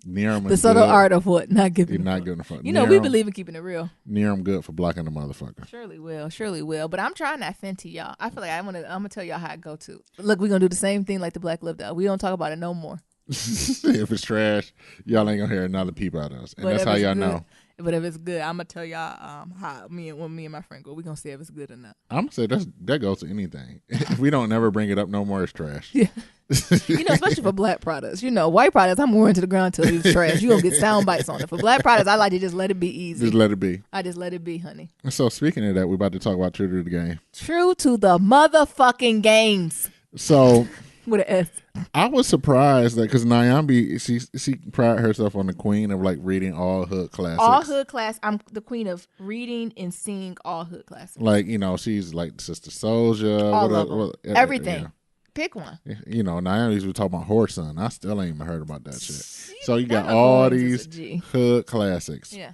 The subtle art of what? Not giving. Not giving a fuck. We believe in keeping it real. Niram good for blocking the motherfucker. Surely will. But I'm trying to offend to y'all. I feel like I'm gonna tell y'all how I go to. Look, we're gonna do the same thing like the Black Love Dog. We don't talk about it no more. If it's trash, y'all ain't gonna hear another peep out of us, and that's how y'all know. But if it's good, I'm gonna tell y'all how me and my friend go. We gonna see if it's good or not. I'm gonna say that goes to anything. If we don't never bring it up no more, it's trash. Yeah. Especially for black products. White products, I'm more into the ground till it's trash. You gonna get sound bites on it. For black products, I like to just let it be easy. Just let it be. I just let it be, honey. So speaking of that, we're about to talk about True to the Game. True to the motherfucking games. So. With an S. I was surprised that because Nyambi, she prided herself on the queen of like reading all hood classics. All hood class. I'm the queen of reading and seeing all hood classics. Like she's like Sister Souljah. All of them. Everything. Yeah. Pick one. Nyambi's we talking about Horse Son. I still ain't even heard about that shit. So you got all these hood classics. Yeah.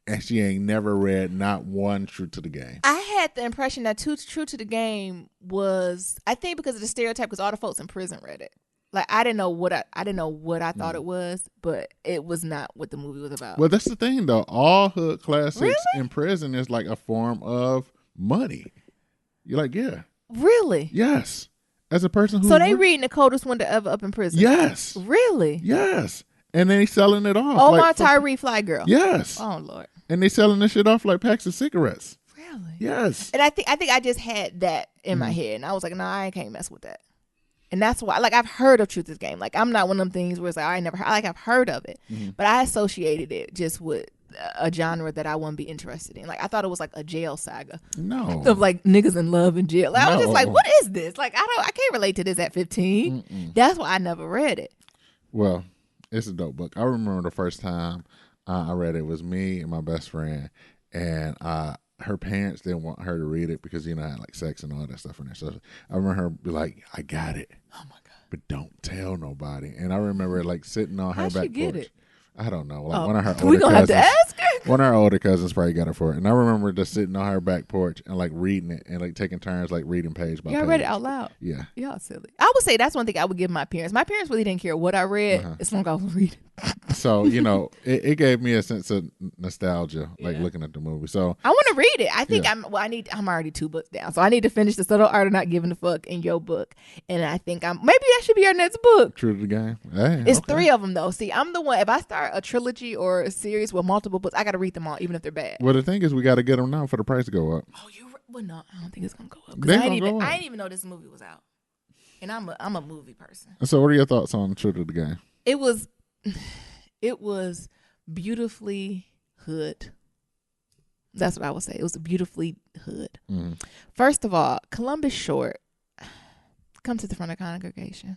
And she ain't never read not one True to the Game. I had the impression that True to the Game was, I think because of the stereotype, because all the folks in prison read it. Like I didn't know what I thought it was, but it was not what the movie was about. Well, that's the thing though. All hood classics in prison is like a form of money. You're like, yeah. Really? Yes. As a person who. So they reading the coldest winter ever up in prison. Yes. Really? Yes. And then he's selling it off. Omar Tyree Fly Girl. Yes. Oh Lord. And they selling this shit off like packs of cigarettes. Really? Yes. And I think I just had that in my head, and I was like, no, I can't mess with that. And that's why, like, I've heard of Truth is Game. Like, I'm not one of them things where it's like I never heard. Like, I've heard of it, but I associated it just with a genre that I wouldn't be interested in. Like, I thought it was like a jail saga. No. Of like niggas in love in jail. Like, I was just like, what is this? Like, I can't relate to this at 15. That's why I never read it. Well, it's a dope book. I remember the first time I read it was me and my best friend, and her parents didn't want her to read it because I had like sex and all that stuff in there. So I remember her be like, "I got it, oh my god, but don't tell nobody." And I remember like sitting on her back porch. It? I don't know. Like one of her older we gonna cousins, have to ask her. One of her older cousins probably got it for it. And I remember just sitting on her back porch and like reading it and like taking turns like reading page by page. I read it out loud. Yeah. Y'all silly. I would say that's one thing I would give my parents. My parents really didn't care what I read as long as I was reading. So, it gave me a sense of nostalgia, like looking at the movie. So I want to read it. I think I'm already 2 books down. So I need to finish The Subtle Art of Not Giving a Fuck in your book. And I think maybe that should be our next book. True to the Game. Hey, it's 3 of them though. See, I'm the one, if I start a trilogy or a series with multiple books, I got to read them all, even if they're bad. Well, the thing is, we got to get them now for the price to go up. Oh, well, no, I don't think it's going to go up. I didn't even know this movie was out. And I'm a movie person. So what are your thoughts on True to the Game? It was beautifully hood. That's what I would say. It was beautifully hood. First of all, Columbus Short, come to the front of the congregation.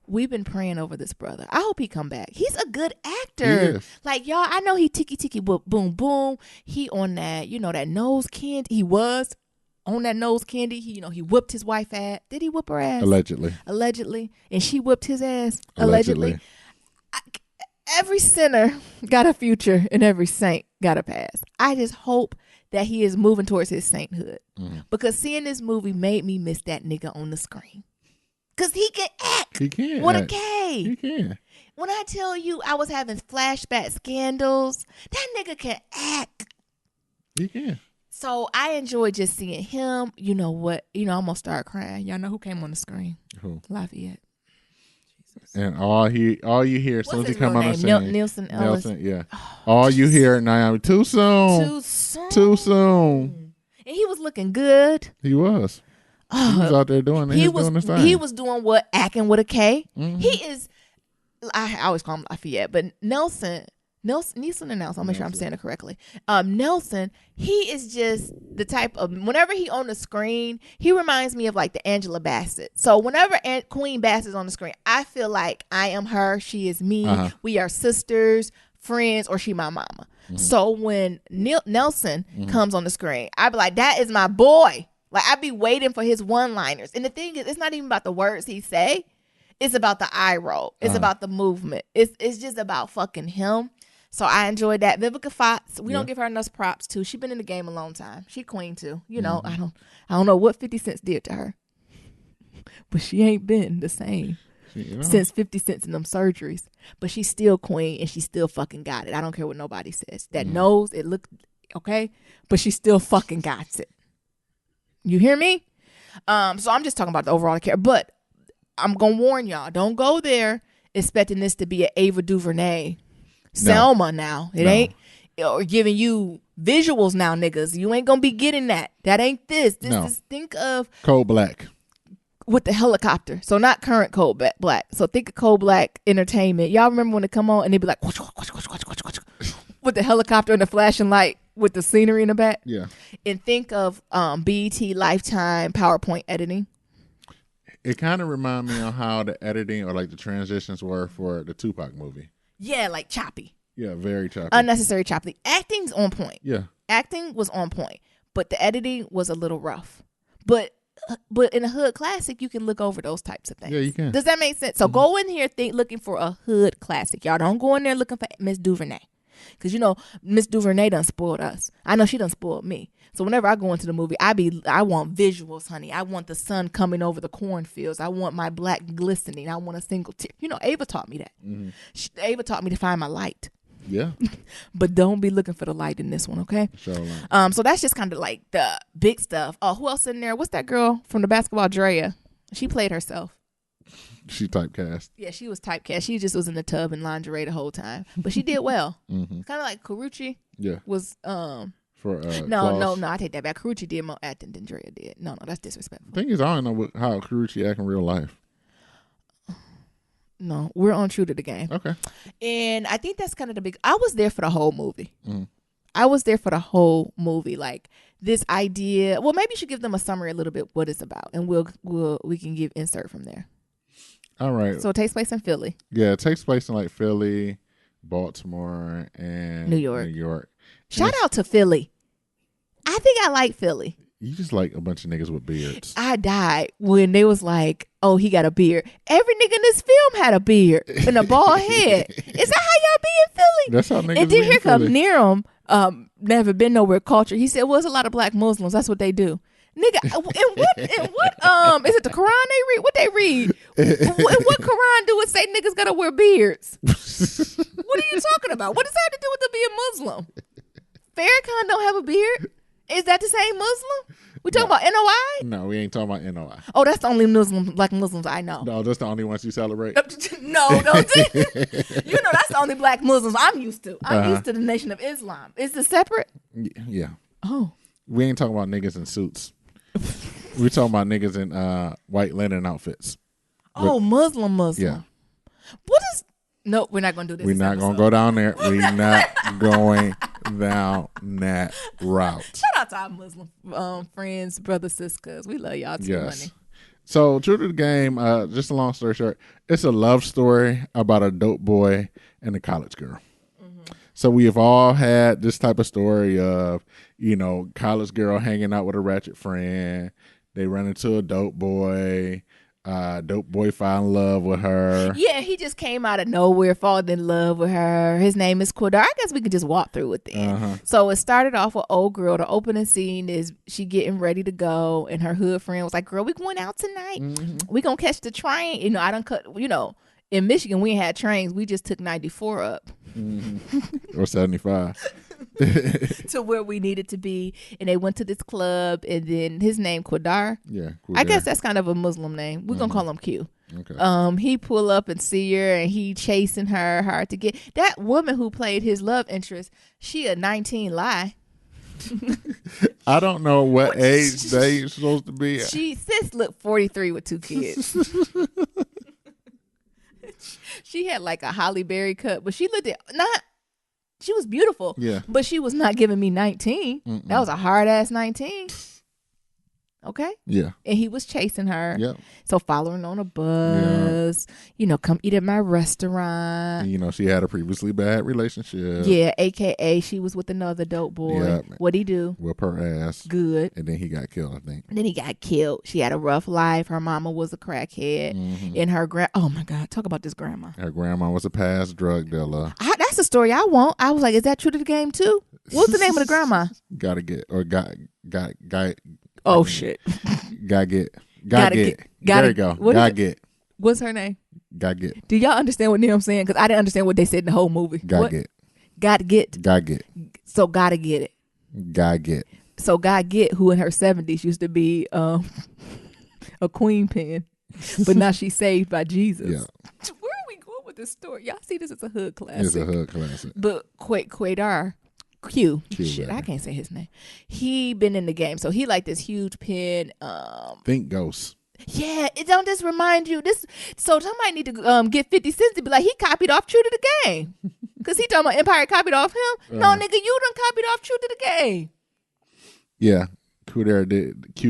we've been praying over this brother. I hope he come back. He's a good actor. Like, y'all, I know he ticky boom boom. He on that, that nose candy. He was on that nose candy. He whipped his wife ass. Did he whip her ass? Allegedly. And she whipped his ass. Allegedly. Every sinner got a future and every saint got a past. I just hope that he is moving towards his sainthood. Because seeing this movie made me miss that nigga on the screen. Because he can act. He can. With a K. He can. When I tell you I was having flashback scandals, that nigga can act. He can. So I enjoy just seeing him. You know what? I'm going to start crying. Y'all know who came on the screen? Who? Lafayette. And all you hear as soon as he come on the scene, Nelson Ellis. Yeah. All you hear now, too soon. And he was looking good. He was. He was out there doing it. He was doing his thing. He was doing what? Acting with a K. He is. I always call him Lafayette, but Nelson. I'll make sure I'm saying it correctly. Nelson, he is just the type of, whenever he on the screen, he reminds me of like the Angela Bassett. So whenever Queen Bassett's on the screen, I feel like I am her, she is me. We are sisters, friends, or she my mama. So when Nelson comes on the screen, I be like, that is my boy. Like, I be waiting for his one-liners. And the thing is, it's not even about the words he say. It's about the eye roll. It's about the movement. It's just about fucking him. So I enjoyed that. Vivica Fox, we don't give her enough props too. She been in the game a long time. She queen too. I don't know what 50 Cent did to her, but she ain't been the same since 50 Cent in them surgeries. But she's still queen and she still fucking got it. I don't care what nobody says. That nose, it looked okay, but she still fucking got it. You hear me? So I'm just talking about the overall care. But I'm gonna warn y'all: don't go there expecting this to be an Ava DuVernay. Selma now. It ain't or giving you visuals now, niggas. You ain't gonna be getting that. That ain't this. This is, think of Cold Black with the helicopter. So not current Cold Black. So think of Cold Black Entertainment. Y'all remember when it come on and they be like with the helicopter and the flashing light with the scenery in the back? Yeah. And think of BET Lifetime PowerPoint editing. It kind of remind me of how the editing or like the transitions were for the Tupac movie. Yeah, like choppy. Yeah, very choppy. Unnecessary choppy. Acting's on point. Yeah. Acting was on point, but the editing was a little rough. But in a hood classic, you can look over those types of things. Yeah, you can. Does that make sense? So go in here looking for a hood classic. Y'all don't go in there looking for Miss DuVernay. Because, Miss DuVernay done spoiled us. I know she done spoiled me. So whenever I go into the movie, I want visuals, honey. I want the sun coming over the cornfields. I want my black glistening. I want a single tear. Ava taught me that. Ava taught me to find my light. Yeah. But don't be looking for the light in this one, okay? Sure. So that's just kind of like the big stuff. Oh, who else in there? What's that girl from the basketball, Drea? She played herself. She typecast. Yeah, she was typecast. She just was in the tub in lingerie the whole time. But she did well. Kind of like Karuchi. Yeah. Was for no, I take that back. Karuchi did more acting than Drea did. No, that's disrespectful. The thing is, I don't know how Karuchi act in real life. No, we're on true to the game. Okay. And I think that's kind of the big. I was there for the whole movie. I was there for the whole movie. Like this idea. Well, maybe you should give them a summary a little bit what it's about, and we can give insert from there. All right. So it takes place in Philly. Yeah, it takes place in like Philly, Baltimore, and New York. And Shout out to Philly. I think I like Philly. You just like a bunch of niggas with beards. I died when they was like, oh, he got a beard. Every nigga in this film had a beard and a bald head. Is that how y'all be in Philly? That's how niggas And then here come Niram, never been nowhere culture. He said, well, it's a lot of black Muslims. That's what they do. Nigga, in what is it the Quran they read? What they read? In what Quran do it say niggas gotta wear beards? What are you talking about? What does that have to do with them being Muslim? Farrakhan don't have a beard. Is that the same Muslim? We talking about NOI? No, we ain't talking about NOI. Oh, that's the only black Muslims I know. No, that's the only ones you celebrate. No, that's the only black Muslims I'm used to. I'm used to the Nation of Islam. Is it separate? Yeah. Oh. We ain't talking about niggas in suits. We're talking about niggas in white linen outfits. Oh, Muslim. Yeah. What is... No, we're not going to do this. We're not going to go down there. We're not going down that route. Shout out to our Muslim friends, brothers, sisters. We love y'all too, honey. So, true to the game, just a long story short, it's a love story about a dope boy and a college girl. So we have all had this type of story of, college girl hanging out with a ratchet friend. They run into a dope boy. Dope boy fell in love with her. Yeah, he just came out of nowhere, falling in love with her. His name is Quidar. I guess we could just walk through it then. So it started off with old girl. The opening scene is she getting ready to go, and her hood friend was like, "Girl, we going out tonight. We gonna catch the train." I done cut. In Michigan, we ain't had trains. We just took 94 up. Or 75. To where we needed to be. And they went to this club, and then his name, Quidar. Yeah. I guess that's kind of a Muslim name. We're going to call him Q. Okay. He pull up and see her, and he chasing her hard to get. That woman who played his love interest, she a 19 lie. I don't know what age they supposed to be. Sis looked 43 with 2 kids. She had like a Halle Berry cut, but she looked she was beautiful. Yeah. But she was not giving me 19. That was a hard ass 19. Okay. Yeah. And he was chasing her. Yep. So following on a bus, come eat at my restaurant. And, she had a previously bad relationship. Yeah, AKA she was with another dope boy. Yep. What'd he do? Whip her ass. Good. And then he got killed, I think. And then he got killed. She had a rough life. Her mama was a crackhead. And her oh my God, talk about this grandma. Her grandma was a past drug dealer. That's the story I want. I was like, is that true to the game too? What's the name of the grandma? Got. Oh shit. Gotta get. There you go. Gotta get. What's her name? Gotta get. Do y'all understand what I'm saying? Because I didn't understand what they said in the whole movie. Gotta get. Gotta get. Gotta get. So gotta get it. Gotta get. So gotta get, who in her 70s used to be a queen pin, but now she's saved by Jesus. Yeah. Where are we going with this story? Y'all see this as a hood classic. It's a hood classic. But Quaidar. Q. Shit, right. I can't say his name. He been in the game, so he like this huge pin. Think Ghost. Yeah, it don't just remind you this. So somebody need to get 50 cents to be like, he copied off True to the Game, because he talking about Empire copied off him. No, nigga, you done copied off True to the Game. Yeah, Q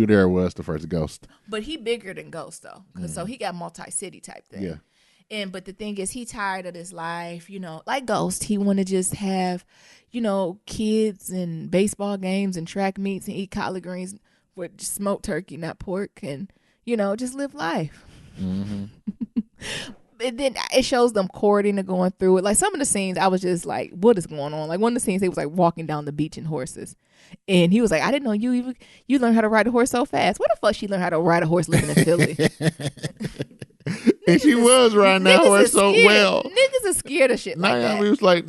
there was the first Ghost, but he bigger than Ghost though, because so he got multi-city type thing. Yeah. But the thing is, he tired of this life, like Ghost. He want to just have, kids and baseball games and track meets and eat collard greens with smoked turkey, not pork, and, just live life. And then it shows them courting and going through it. Like some of the scenes, I was just like, what is going on? Like one of the scenes, they was like walking down the beach in horses. And he was like, I didn't know you learned how to ride a horse so fast. Where the fuck she learned how to ride a horse living in Philly? And she was riding that horse so well. Niggas are scared of shit like that. We was like,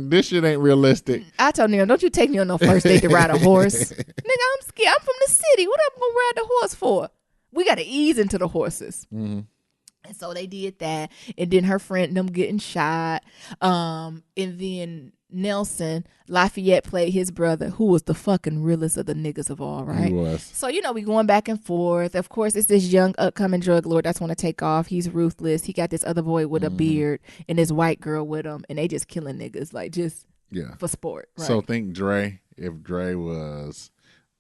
this shit ain't realistic. I told him, don't you take me on no first date to ride a horse. Nigga, I'm scared. I'm from the city. What am I going to ride the horse for? We got to ease into the horses. And so they did that. And then her friend, them getting shot. And then Nelson Lafayette played his brother, who was the fucking realest of the niggas of all, right? He was. So, we going back and forth. Of course, it's this young upcoming drug lord that's want to take off. He's ruthless. He got this other boy with a beard and this white girl with him, and they just killing niggas, like just for sport. Right? So think Dre, if Dre was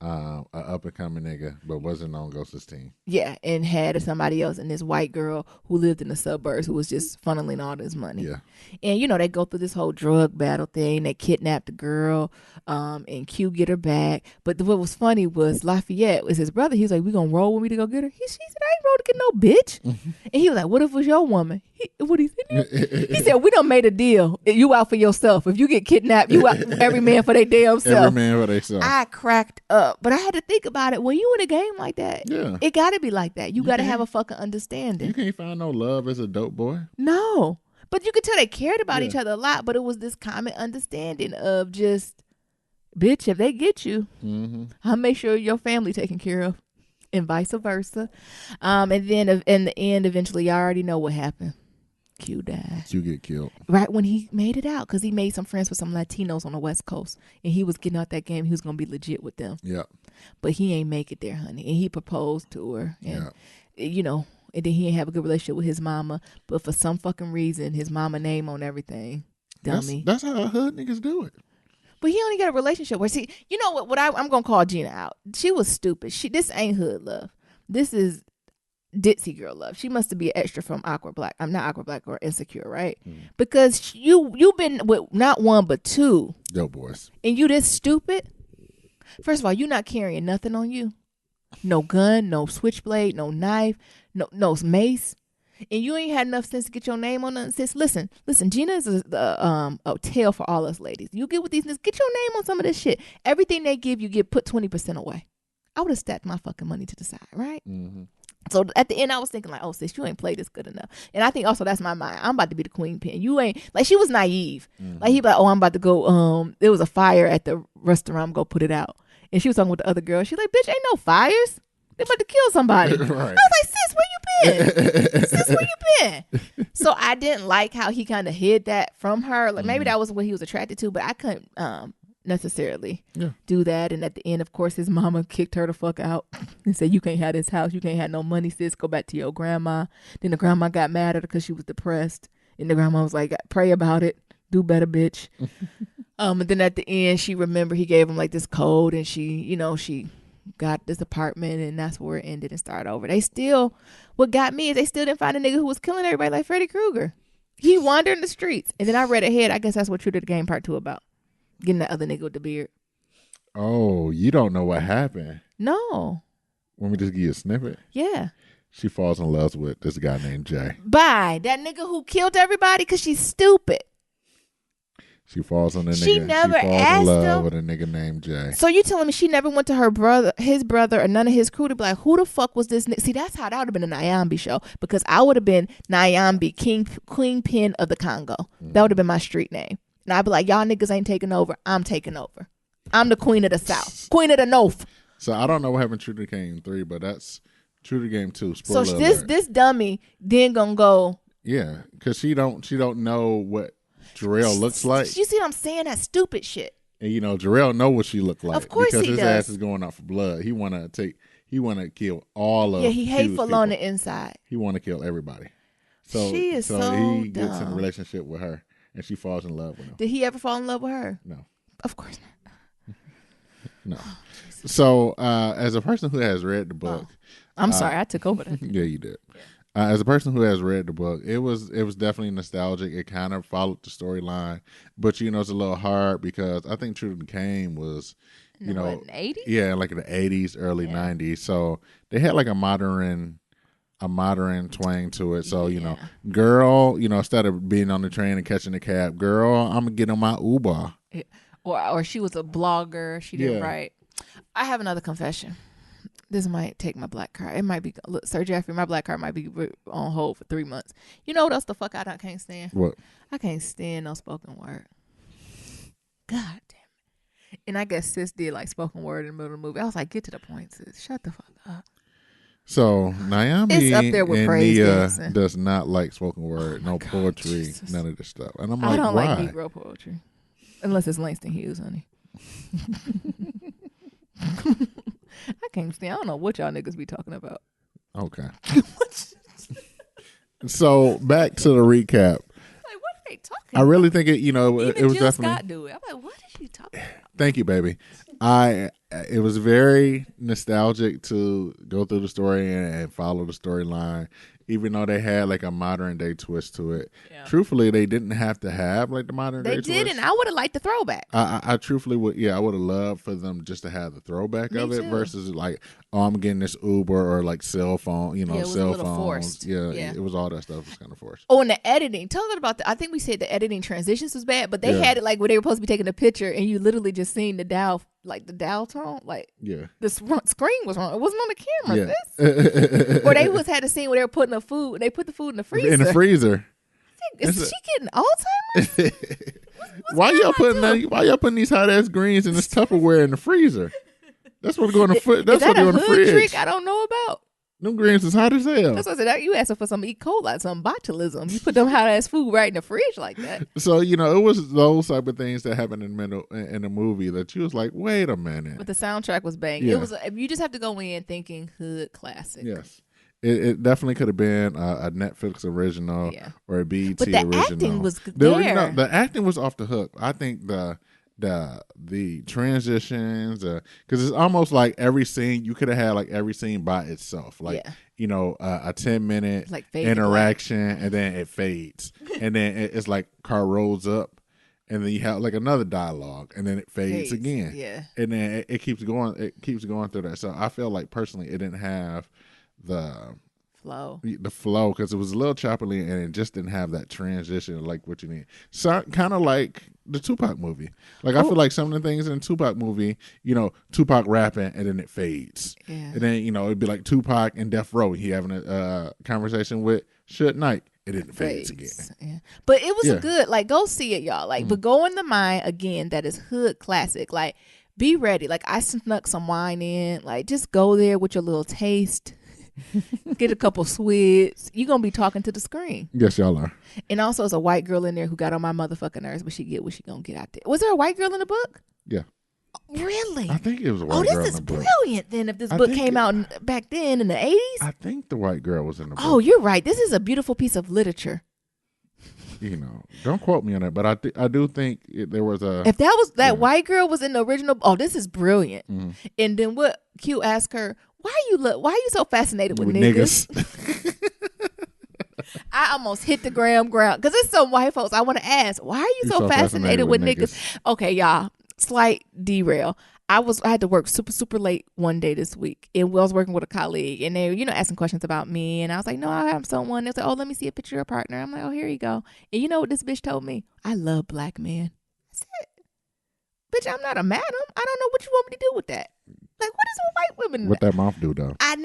a up and coming nigga, but wasn't on Ghost's team. Yeah, and had somebody else, and this white girl who lived in the suburbs who was just funneling all this money. Yeah. And they go through this whole drug battle thing. They kidnapped the girl, and Q get her back. But what was funny was Lafayette was his brother. He was like, "We gonna roll with me to go get her?" She said, "I ain't roll to get no bitch." And he was like, "What if it was your woman?" He said, "We done made a deal. You out for yourself. If you get kidnapped, you out. Every man for their damn self." Every man for themselves. I cracked up, but I had to think about it. When you in a game like that, it got to be like that. You got to have a fucking understanding. You can't find no love as a dope boy. No, but you could tell they cared about each other a lot. But it was this common understanding of just, bitch, if they get you, I'll make sure your family taken care of, and vice versa. And then in the end, eventually, I already know what happened. Q died. Q get killed. Right when he made it out, because he made some friends with some Latinos on the West Coast, and he was getting out that game. He was going to be legit with them. Yeah. But he ain't make it there, honey. And he proposed to her. And, and then he ain't have a good relationship with his mama. But for some fucking reason, his mama name on everything. Dummy. That's how hood niggas do it. But he only got a relationship where, see, you know what I'm going to call Gina out. She was stupid. This ain't hood love. This is ditzy girl love. She must be an extra from Awkward Black. I'm not Awkward Black or Insecure, right? Because you've been with not one but two. Yo, boys. And you this stupid. First of all, you not carrying nothing on you. No gun, no switchblade, no knife, no mace. And you ain't had enough sense to get your name on nothing. Sis, listen. Gina is a tale for all us ladies. You get with these niggas, get your name on some of this shit. Everything they give you, put 20% away. I would have stacked my fucking money to the side, right? Mm-hmm. So at the end, I was thinking like, oh, sis, you ain't played this good enough. And I think also that's my mind. I'm about to be the queen pin. You ain't, like, she was naive. Mm-hmm. Like, he like, oh, I'm about to go, there was a fire at the restaurant. I'm going to put it out. And she was talking with the other girl. She's like, bitch, ain't no fires. They about to kill somebody. Right. I was like, sis, where you been? Sis, where you been? So I didn't like how he kind of hid that from her. Like, maybe that was what he was attracted to, but I couldn't, necessarily do that. And at the end, of course, his mama kicked her the fuck out and said, you can't have this house, you can't have no money, sis, go back to your grandma. Then the grandma got mad at her because she was depressed, and the grandma was like, pray about it, do better, bitch. And then at the end, she remembered he gave him like this code, and she got this apartment, and that's where it ended and started over. What got me is they still didn't find a nigga who was killing everybody like Freddy Krueger. He wandered in the streets. And then I read ahead, I guess that's what True to the Game Part 2 about. Getting that other nigga with the beard. Oh, you don't know what happened? No. Want me to just give you a snippet? Yeah. She falls in love with this guy named Jay. Bye. That nigga who killed everybody because she's stupid. She falls on the nigga. She never falls asked in love him. with a nigga named Jay. So you telling me she never went to his brother, or none of his crew to be like, who the fuck was this nigga? See, that's how that would have been a Nyambi show, because I would have been Nyambi, queen pin of the Congo. That would have been my street name. And I'd be like, y'all niggas ain't taking over. I'm taking over. I'm the queen of the South. Queen of the North. So I don't know what happened to True to the Game 3, but that's True to the Game 2. Spoiler so this dummy then gonna go. Yeah, because she don't know what Jarrell looks like. You see what I'm saying? That stupid shit. And Jarrell know what she looked like. Of course because he his does. ass is going out for blood. He wanna kill all of. Yeah, he hateful people. On the inside. He wanna kill everybody. So she is so he dumb. gets in a relationship with her, and she falls in love with him. Did he ever fall in love with her? No. Of course not. No. So as a person who has read the book, I'm sorry, I took over that. Yeah, you did. As a person who has read the book, it was definitely nostalgic. It kind of followed the storyline, but it's a little hard because I think True to the Game was, in the 80s? Yeah, like in the 80s, early 90s. So they had like a modern twang to it. So girl, instead of being on the train and catching the cab, girl, I'm gonna get on my Uber. Yeah. Or she was a blogger. She didn't write. I have another confession. This might take my black card. It might be, look, Sir Jeffrey, my black card might be on hold for 3 months. You know what else the fuck I can't stand? What? I can't stand no spoken word. God damn it. And I guess sis did like spoken word in the middle of the movie. I was like, get to the point, sis. Shut the fuck up. So Nyambi it's up there with and Nia dancing. does not like spoken word, no poetry, Jesus. none of this stuff. And I'm like, I don't why? like Negro poetry. Unless it's Langston Hughes, honey. I can't stand. I don't know what y'all niggas be talking about. Okay. So back to the recap. Like, what are they talking I really think it. It was Jill definitely. Scott do it. I'm like, what is she talking about? Thank you, baby. It was very nostalgic to go through the story and follow the storyline, even though they had like a modern day twist to it. Yeah. Truthfully, they didn't have to have like the modern day twist. They didn't. I would have liked the throwback. I truthfully would. Yeah, I would have loved for them just to have the throwback of it versus like, oh, I'm getting this Uber or like cell phone, cell phones. Forced. Yeah, it was all that stuff was kind of forced. Oh, and the editing. Tell them about I think we said the editing transitions was bad, but they had it like where they were supposed to be taking a picture and you literally just seen the dial tone, like the screen was wrong. It wasn't on the camera. Yeah. Or they had a scene where they were putting the food. They put the food in the freezer. In the freezer. Is she getting Alzheimer's? Why y'all putting these hot ass greens in this Tupperware in the freezer? That's what going to foot. That's what going in the fridge. Trick I don't know about. Them greens is hot as hell. That's what I said. You asking for some E. coli, some botulism. You put them hot ass food right in the fridge like that. So it was those type of things that happened in the movie that you was like, wait a minute. But the soundtrack was banging. Yeah. It was. You just have to go in thinking hood classic. Yes. It definitely could have been a Netflix original or a BET original. But the acting was there. The acting was off the hook. I think the the transitions, because it's almost like every scene you could have had like every scene by itself, like a 10-minute like interaction, and then it fades, and then it's like car rolls up, and then you have like another dialogue, and then it fades again, and then it keeps going. It keeps going through that. So I feel like personally, it didn't have the flow because it was a little choppily, and it just didn't have that transition like what you need. So kind of like the Tupac movie. Like I feel like some of the things in the Tupac movie, Tupac rapping and then it fades, and then it'd be like Tupac and Death Row. He having a conversation with Suge Knight. It didn't fade again. Yeah. But it was a good, like, go see it, y'all. Like, but go in the mind again. That is hood classic. Like, be ready. Like, I snuck some wine in. Like, just go there with your little taste. Get a couple swigs. You're going to be talking to the screen. Yes, y'all are. And also, there's a white girl in there who got on my motherfucking nerves, but she get what she going to get out there. Was there a white girl in the book? Yeah. Really? I think it was a white girl. Oh, this is brilliant then if this book came out back then in the 80s. I think the white girl was in the book. Oh, you're right. This is a beautiful piece of literature. Don't quote me on that, but I do think there was a... If that white girl was in the original... Oh, this is brilliant. Mm-hmm. And then what Q asked her, why are you so fascinated with niggas? I almost hit the ground because it's some white folks. I want to ask, why are you so fascinated with niggas? Okay, y'all. Slight derail. I had to work super, super late one day this week, and I was working with a colleague, and they were, asking questions about me, and I was like, no, I have someone. They said, oh, let me see a picture of your partner. I'm like, oh, here you go. And you know what this bitch told me? I love black men. I said, bitch, I'm not a madam. I don't know what you want me to do with that. Like, what is with white women? What that mouth do, though? I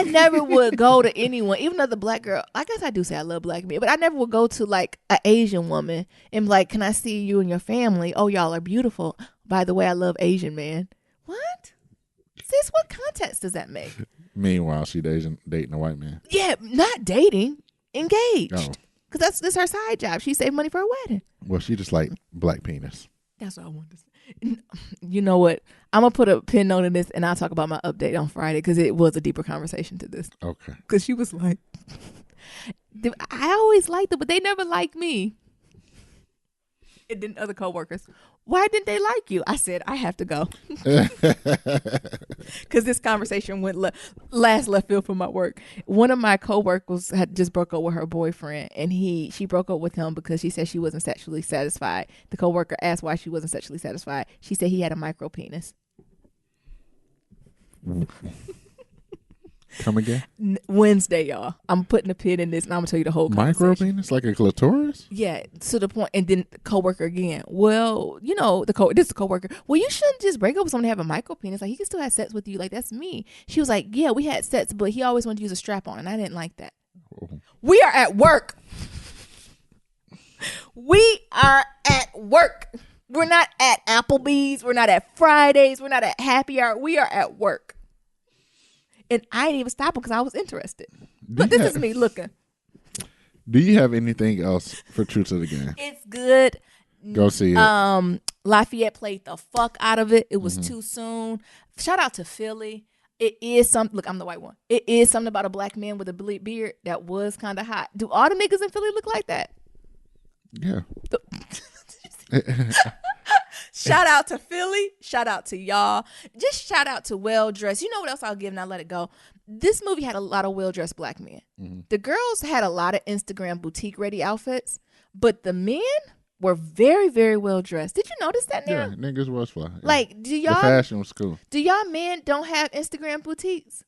never would go to anyone, even though the black girl, I guess I do say I love black men, but I never would go to like an Asian woman and be like, can I see you and your family? Oh, y'all are beautiful. By the way, I love Asian man. What? Sis, what context does that make? Meanwhile, she dating a white man. Yeah, not dating, engaged. Oh. Because that's her side job. She saved money for a wedding. Well, she just like black penis. That's what I wanted to say. You know what? I'm going to put a pin note in this, and I'll talk about my update on Friday because it was a deeper conversation to this. Okay. Because she was like, I always liked them, but they never liked me. And then other coworkers, why didn't they like you? I said, I have to go. Because this conversation went left field from my work. One of my coworkers had just broke up with her boyfriend, and she broke up with him because she said she wasn't sexually satisfied. The coworker asked why she wasn't sexually satisfied. She said he had a micro penis. Come again? Wednesday, y'all. I'm putting a pin in this, and I'm gonna tell you the whole micro penis, like a clitoris. Yeah, to the point. And then the coworker again. Well, this is the coworker. Well, you shouldn't just break up with someone to have a micro penis. Like he can still have sex with you. Like that's me. She was like, yeah, we had sex, but he always wanted to use a strap on, and I didn't like that. Oh. We are at work. We are at work. We're not at Applebee's. We're not at Fridays. We're not at Happy Hour. We are at work. And I didn't even stop because I was interested. But this is me looking. Do you have anything else for Truth of the Game? It's good. Go see it. Lafayette played the fuck out of it. It was too soon. Shout out to Philly. It is something. Look, I'm the white one. It is something about a black man with a beard that was kind of hot. Do all the niggas in Philly look like that? Yeah. Shout out to Philly. Shout out to y'all. Just shout out to well dressed. You know what else I'll give and I'll let it go? This movie had a lot of well dressed black men. Mm-hmm. The girls had a lot of Instagram boutique ready outfits, but the men were very, very well dressed. Did you notice that now? Yeah, niggas was fly. Yeah. Like, do y'all? The fashion was cool. Do y'all men don't have Instagram boutiques?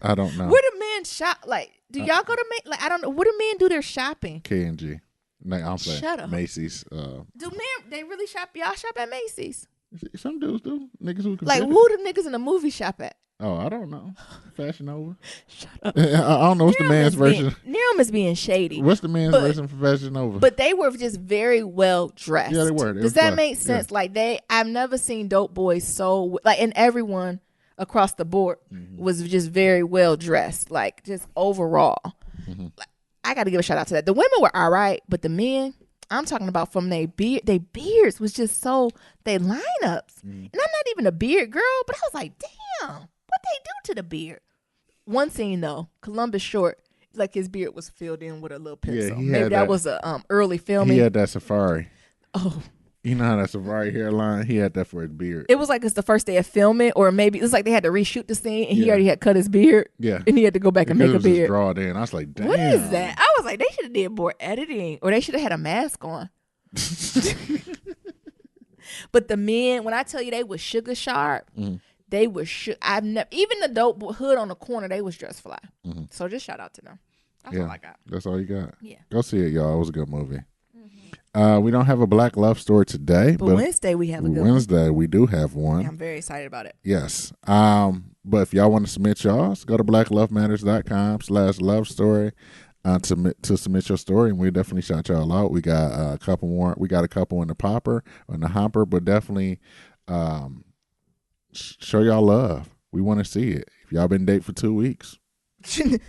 I don't know. Where do men shop? Like, do y'all go to I don't know. Where do men do their shopping? K&G. Like, I'm saying, shut up. Macy's. Do men? They really shop? Y'all shop at Macy's? Some dudes do. Niggas who can. Like, who do niggas in the movie shop at? Oh, I don't know. Fashion Nova. Shut up. I don't know what's the man's version. Nerum is being shady. What's the man's version for Fashion Nova? But they were just very well dressed. Yeah, they were. Does that make sense? Yeah. Like I've never seen dope boys so like, and everyone across the board was just very well dressed. Like just overall, like, I got to give a shout out to that. The women were all right, but the men, I'm talking about from their beards was just so they lineups. And I'm not even a beard girl, but I was like, damn, what they do to the beard? One scene though, Columbus Short, like his beard was filled in with a little pencil. Yeah, maybe that was a early filming. He had that safari. Oh. You know how that Safari hairline? He had that for his beard. It was like it's the first day of filming, or maybe it was like they had to reshoot the scene, and he Yeah. already had cut his beard. Yeah. And he had to go back and Because make it a was just beard. drawed in. I was like, damn. What is that? I was like, they should have did more editing, or they should have had a mask on. But the men, when I tell you they was sugar sharp, they was I've never, even the dope hood on the corner, they was dressed fly. So just shout out to them. That's all I got. That's all you got. Yeah. Go see it, y'all. It was a good movie. We don't have a black love story today, but Wednesday we have a good Wednesday we do have one. Yeah, I'm very excited about it. Yes. But if y'all want to submit y'all's, go to blacklovematters.com/love story to submit your story, and we definitely shout y'all out. We got a couple more. We got a couple in the hopper, but definitely show y'all love. We want to see it. If y'all been dating for 2 weeks.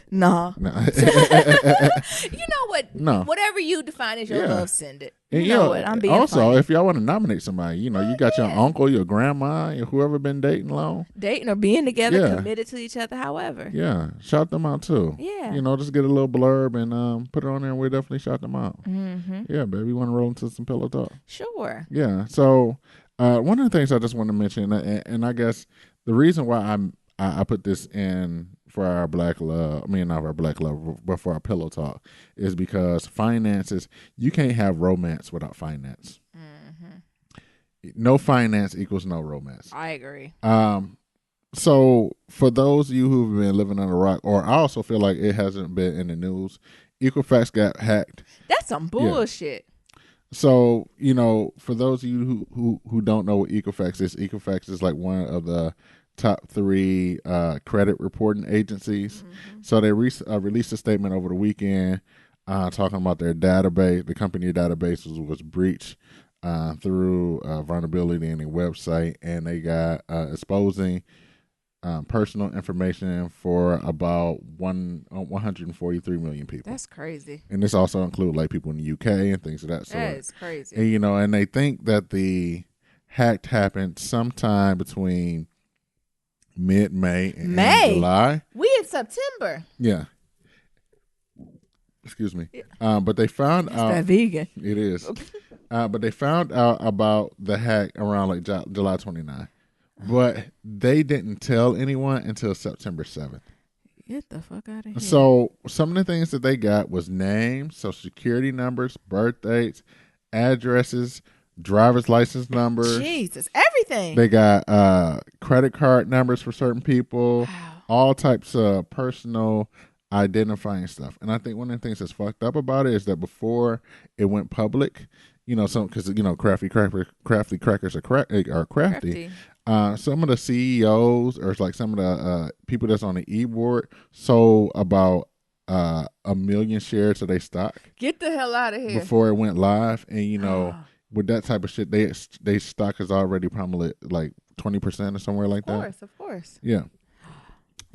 Nah. No. You know what? No. Whatever you define as your love, send it. You And know what? I'm being also, funny. if y'all want to nominate somebody, you got your uncle, your grandma, and whoever been dating long. Dating or being together, committed to each other, however. Yeah. Shout them out too. Yeah. Just get a little blurb and put it on there, and we'll definitely shout them out. Yeah, baby. You want to roll into some pillow talk? Sure. Yeah. So one of the things I just want to mention, and I guess the reason why I put this in for our black love, not our black love, but for our pillow talk, is because finances, you can't have romance without finance. No finance equals no romance. I agree. So for those of you who've been living on a rock, or I also feel like it hasn't been in the news, Equifax got hacked. That's some bullshit. So, for those of you who don't know what Equifax is like one of the top 3 credit reporting agencies. So they released a statement over the weekend talking about their database. The company database was breached through vulnerability in their website, and they got exposing personal information for about 143 million people. That's crazy. And this also includes like people in the UK and things of that sort. That is crazy. And, and they think that the hack happened sometime between mid-May and July. We in September. Yeah. Excuse me. But they found out that vegan. It is. But they found out about the hack around like July 29th. But they didn't tell anyone until September 7th. Get the fuck out of here. So some of the things that they got was names, social security numbers, birth dates, addresses, driver's license numbers. Jesus, everything. They got credit card numbers for certain people. Wow. All types of personal identifying stuff. And I think one of the things that's fucked up about it is that before it went public, because crafty crackers are crafty. Some of the CEOs or like some of the people that's on the e-board sold about 1 million shares of their stock. Get the hell out of here. Before it went live. And with that type of shit, they stock is already probably like 20% or somewhere like that. Of course. Yeah.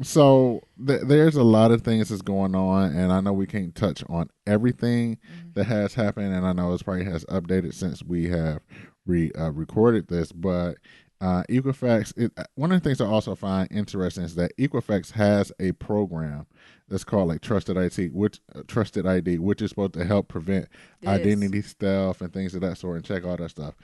So there's a lot of things that's going on, and I know we can't touch on everything that has happened, and I know it probably has updated since we have recorded this, but Equifax, one of the things I also find interesting is that Equifax has a program that's called like Trusted ID, which is supposed to help prevent identity theft and things of that sort and check all that stuff.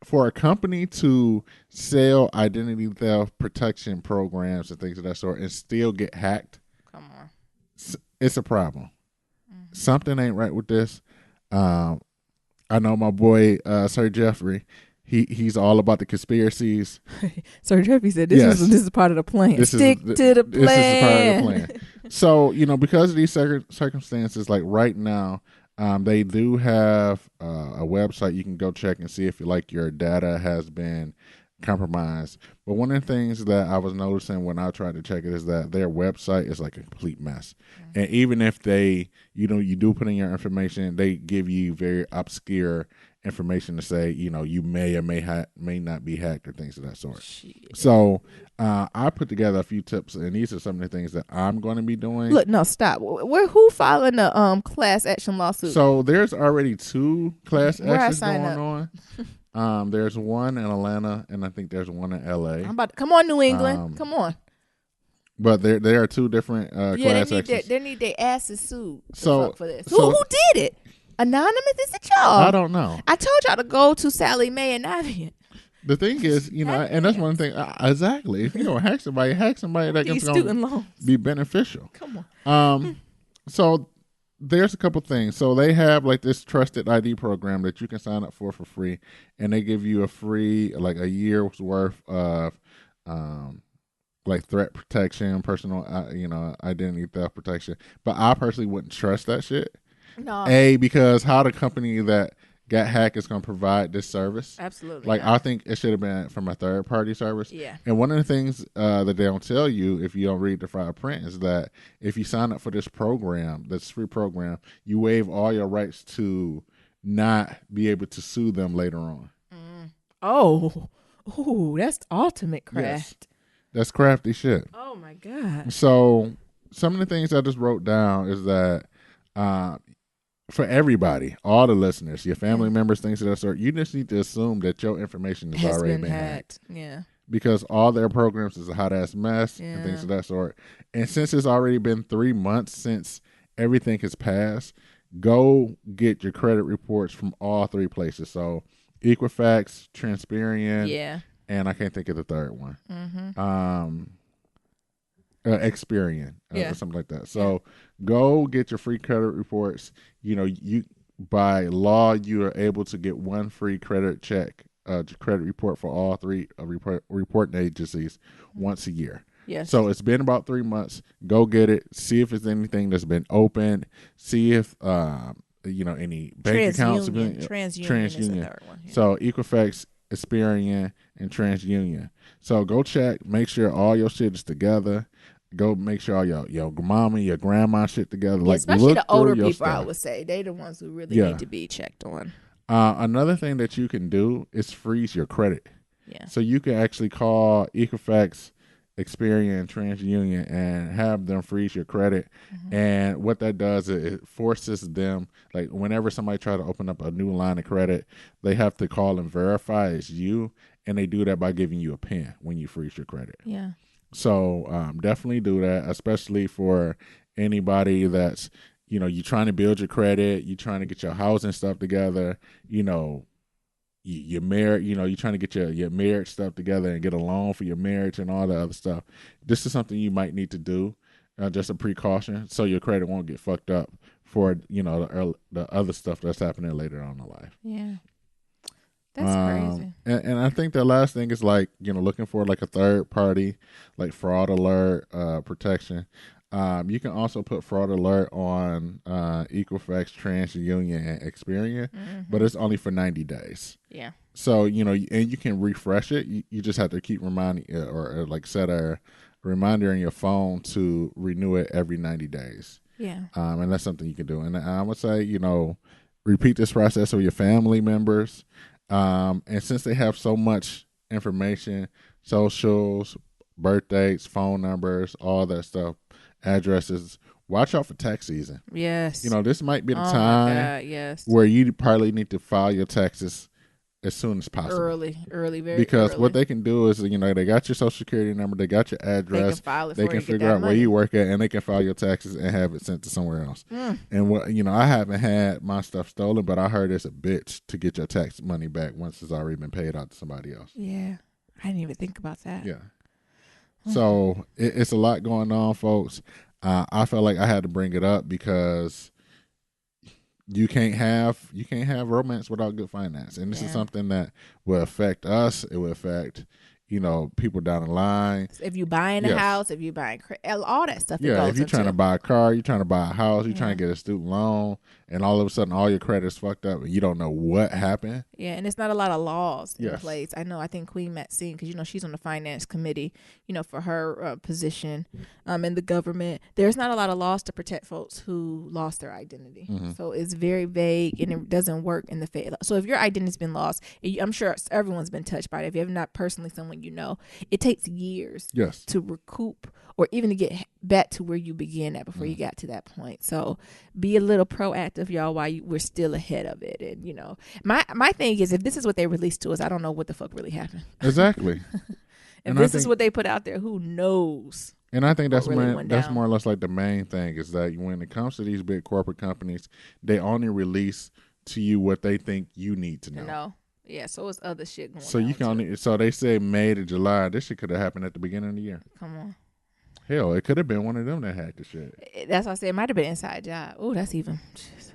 For a company to sell identity theft protection programs and things of that sort and still get hacked, come on, it's a problem. Something ain't right with this. I know my boy Sir Jeffrey. He's all about the conspiracies. Sir Jeffrey said this is part of the plan. Stick to the plan. This is part of the plan. So, because of these circumstances, like right now, they do have a website you can go check and see if your data has been compromised. But one of the things that I was noticing when I tried to check it is that their website is like a complete mess. Mm-hmm. And even if they, you do put in your information, they give you very obscure information to say, you may or may not be hacked or things of that sort. Shit. So I put together a few tips, and these are some of the things that I'm going to be doing. Look, no, stop. Who filing the class action lawsuit? So there's already 2 class actions going on. There's one in Atlanta, and I think there's one in LA. Come on, New England. Come on. But there are 2 different class actions. They need their asses sued for this. Who did it? Anonymous? Is it y'all? I don't know. I told y'all to go to Sally Mae and Navient. The thing is, and that's one thing. Exactly. If you're going to hack somebody that can student loans. Be beneficial. Come on. So there's a couple things. So they have like this trusted ID program that you can sign up for free, and they give you a free like a year's worth of like threat protection, personal identity theft protection. But I personally wouldn't trust that shit. No. Because how the company that got hacked is going to provide this service. Absolutely. Like I think it should have been from a third party service. Yeah. And one of the things that they don't tell you if you don't read the fine print is that if you sign up for this program, this free program, you waive all your rights to not be able to sue them later on. Oh, that's ultimate craft. Yes. That's crafty shit. Oh my God. So some of the things I just wrote down is that for everybody, all the listeners, your family members, things of that sort, you just need to assume that your information has already been hacked. Yeah. Because all their programs is a hot ass mess and things of that sort. And since it's already been 3 months since everything has passed, go get your credit reports from all 3 places. So Equifax, Transperian, and I can't think of the third one. Experian, or something like that. So go get your free credit reports. You by law you are able to get 1 free credit check, credit report for all 3 reporting agencies once a year. Yes. So it's been about 3 months. Go get it. See if it's anything that's been opened. See if any bank accounts have been TransUnion is the third one. Yeah. So Equifax, Experian, and TransUnion. So go check. Make sure all your shit is together. Go make sure all your mama, your grandma shit together. Yeah, like especially the older people, stuff. I would say. They the ones who really need to be checked on. Another thing that you can do is freeze your credit. Yeah. So you can actually call Equifax, Experian, TransUnion, and have them freeze your credit. And what that does is it forces them, like whenever somebody try to open up a new line of credit, they have to call and verify it's you. And they do that by giving you a PIN when you freeze your credit. Yeah. So definitely do that, especially for anybody that's, you're trying to build your credit, you're trying to get your housing stuff together, you're married, you're trying to get your marriage stuff together and get a loan for your marriage and all the other stuff. This is something you might need to do, just a precaution, so your credit won't get fucked up for, the other stuff that's happening later on in life. Yeah. That's crazy. And I think the last thing is like, looking for like a third party, like fraud alert protection. You can also put fraud alert on Equifax, TransUnion, and Experian, but it's only for 90 days. Yeah. So, and you can refresh it. You just have to keep reminding or like set a reminder in your phone to renew it every 90 days. Yeah. And that's something you can do. And I would say, repeat this process with your family members. And since they have so much information, socials, birth dates, phone numbers, all that stuff, addresses, watch out for tax season. Yes. This might be the time where you probably need to file your taxes as soon as possible. Early, very because early. What they can do is, they got your social security number, they got your address, they can file it they can figure out where you work at, and they can file your taxes and have it sent to somewhere else. And what I haven't had my stuff stolen, but I heard it's a bitch to get your tax money back once it's already been paid out to somebody else. Yeah, I didn't even think about that. Yeah. So it's a lot going on, folks. I felt like I had to bring it up because you can't have romance without good finance, and this is something that will affect us. It will affect people down the line. If you buying a house, if you buying all that stuff. Yeah, if you're trying to buy a car, you're trying to buy a house, you're trying to get a student loan, and all of a sudden all your credit's fucked up, and you don't know what happened. Yeah, and it's not a lot of laws in place. I think Queen Maxine, because she's on the finance committee, for her position in the government. There's not a lot of laws to protect folks who lost their identity. So it's very vague, and it doesn't work in the So if your identity's been lost, I'm sure everyone's been touched by it. If you have not personally someone it takes years to recoup or even to get back to where you began at before you got to that point. So be a little proactive, y'all, while we're still ahead of it. And, my thing is, if this is what they released to us, I don't know what the fuck really happened. Exactly. If this is what they put out there, who knows? And I think that's really went that's down. more or less like the main thing is that when it comes to these big corporate companies, they only release to you what they think you need to know. No. Yeah, so it's other shit going on. So you can only, so they say May to July. This shit could have happened at the beginning of the year. Come on. Hell, it could have been one of them that hacked the shit. That's why I said it might have been inside job. Oh, that's even. Jesus.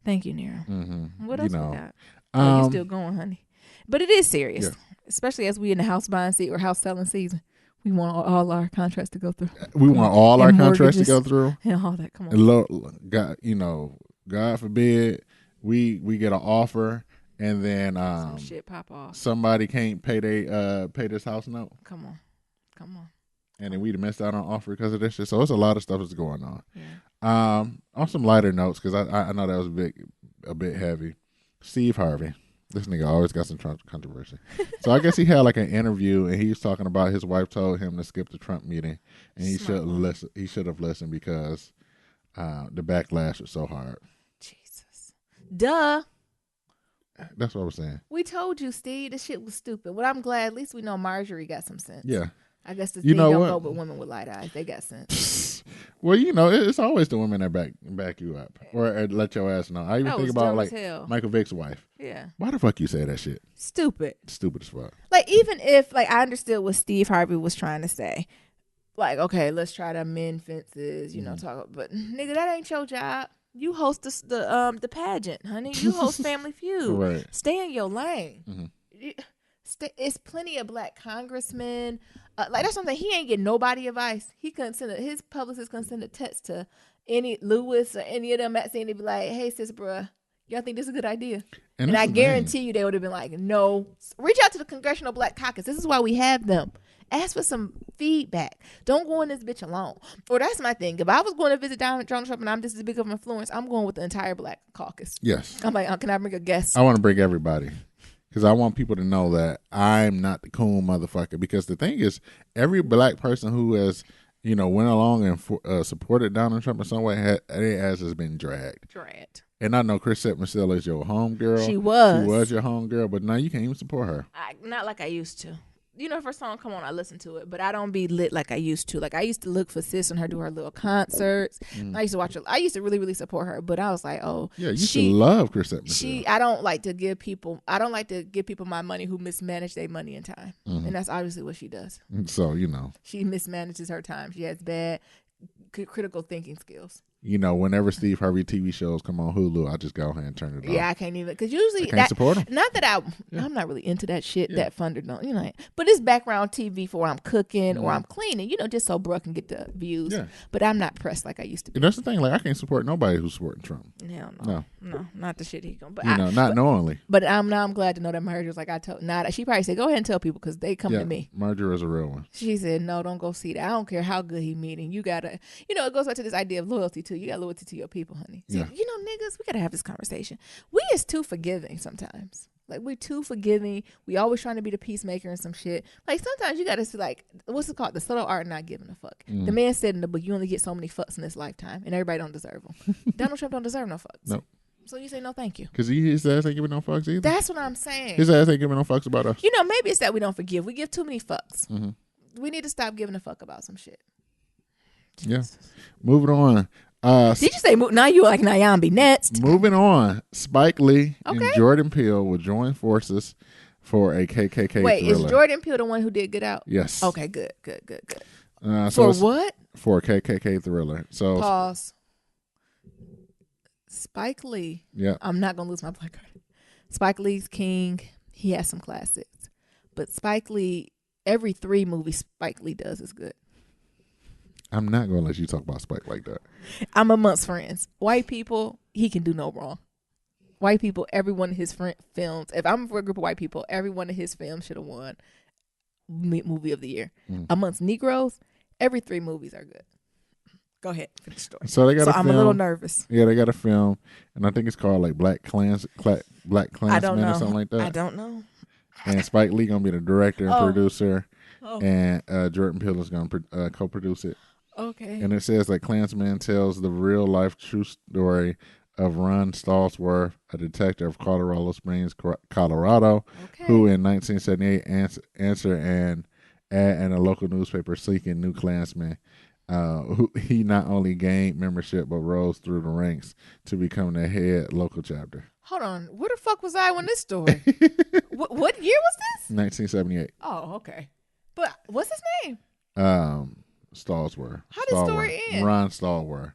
Thank you, Nero. Mm-hmm. What else we got? Oh, you're still going, honey. But it is serious, especially as we in the house buying season or house selling season. We want all our contracts to go through. We want all our contracts to go through. And all that. Come on. And God, God forbid we get an offer and then some shit pop off. Somebody can't pay this house note. Come on. And then we'd have missed out on offer because of this shit. So it's a lot of stuff that's going on. Yeah. On some lighter notes, because I know that was a bit heavy. Steve Harvey, this nigga always got some controversy. So I guess he had like an interview and he was talking about his wife told him to skip the Trump meeting and he should listen. He should have listened because the backlash was so hard. Jesus, duh. That's what I was saying. We told you, Steve, this shit was stupid. Well, I'm glad at least we know Marjorie got some sense. Yeah. I guess the thing don't go with women with light eyes. They got sense. Well, it's always the women that back you up or let your ass know. I even think about like Michael Vick's wife. Yeah. Why the fuck you say that shit? Stupid as fuck. Like even if like I understood what Steve Harvey was trying to say, like okay, let's try to mend fences, talk. But nigga, that ain't your job. You host the pageant, honey. You host Family Feud. Right. Stay in your lane. Mm-hmm. It's plenty of black congressmen. Like that's something he ain't getting nobody advice. He couldn't send his publicist couldn't send a text to any Lewis or any of them at saying to be like, "Hey, sis, bruh, y'all think this is a good idea?" And I guarantee you they would have been like, "No." Reach out to the Congressional Black Caucus. This is why we have them. Ask for some feedback. Don't go in this bitch alone. Or that's my thing. If I was going to visit Donald Trump and I'm just as big of an influence, I'm going with the entire Black Caucus. Yes. I'm like, can I bring a guest? I want to bring everybody. Because I want people to know that I'm not the coon motherfucker. Because the thing is, every black person who has, went along and supported Donald Trump in some way, their ass has been dragged. And I know Chris Michelle is your homegirl. She was. She was your homegirl, but now you can't even support her. Not like I used to. If her song come on, I listen to it, but I don't be lit like I used to. Like I used to look for sis and her do her little concerts. I used to watch her. I used to really, really support her, but I was like, oh, yeah, you should love Chris Michelle. I don't like to give people my money who mismanage their money and time, and that's obviously what she does. So she mismanages her time. She has bad critical thinking skills. Whenever Steve Harvey TV shows come on Hulu, I just go ahead and turn it off. Yeah, I can't even because usually I can't support him. Not that I'm not really into that shit that funded on but it's background TV for when I'm cooking or I'm cleaning, just so Brooke can get the views. Yeah. But I'm not pressed like I used to be. And that's the thing, like I can't support nobody who's supporting Trump. Hell no, not the shit he going. But not knowingly. But I'm glad to know that Marjorie was like she probably said go ahead and tell people because they come to me. Marjorie is a real one. She said no, don't go see that. I don't care how good he meeting. You gotta it goes back to this idea of loyalty too. You got loyalty to your people, honey. So, niggas, we gotta have this conversation. We is too forgiving sometimes. Like we're too forgiving. We always trying to be the peacemaker and some shit. Like sometimes you gotta see like what's it called? The subtle art of not giving a fuck. The man said in the book, you only get so many fucks in this lifetime, and everybody don't deserve them. Donald Trump don't deserve no fucks. Nope. So you say no, thank you. Because his ass ain't giving no fucks either. That's what I'm saying. His ass ain't giving no fucks about us. Maybe it's that we don't forgive. We give too many fucks. Mm-hmm. We need to stop giving a fuck about some shit. Jesus. Yeah. Moving on. Did you say now you like Nyambi next? Moving on. Spike Lee and Jordan Peele will join forces for a KKK thriller. Wait, is Jordan Peele the one who did Get Out? Yes. Okay, good. For what? For a KKK thriller. So pause. Spike Lee. Yeah. I'm not gonna lose my black card. Spike Lee's king. He has some classics, but Spike Lee, every 3 movies Spike Lee does is good. I'm not going to let you talk about Spike like that. I'm amongst friends. White people, he can do no wrong. White people, every one of his films, if I'm for a group of white people, every one of his films should have won movie of the year. Amongst Negroes, every 3 movies are good. Go ahead, finish the story. So they got a film. I'm a little nervous. Yeah, they got a film, and I think it's called like Black Klansman or something like that. I don't know. And Spike Lee gonna be the director and producer, and Jordan Peele is gonna co-produce it. Okay. And it says that Klansman tells the real life true story of Ron Stallsworth, a detective of Colorado Springs, Colorado, who in 1978 answered an ad in a local newspaper seeking new Klansmen. Who he not only gained membership but rose through the ranks to become the head local chapter. Hold on, where the fuck was I when this story? What year was this? 1978. Oh, okay. But what's his name? Stallsworth. How did the story end? Ron Stallworth.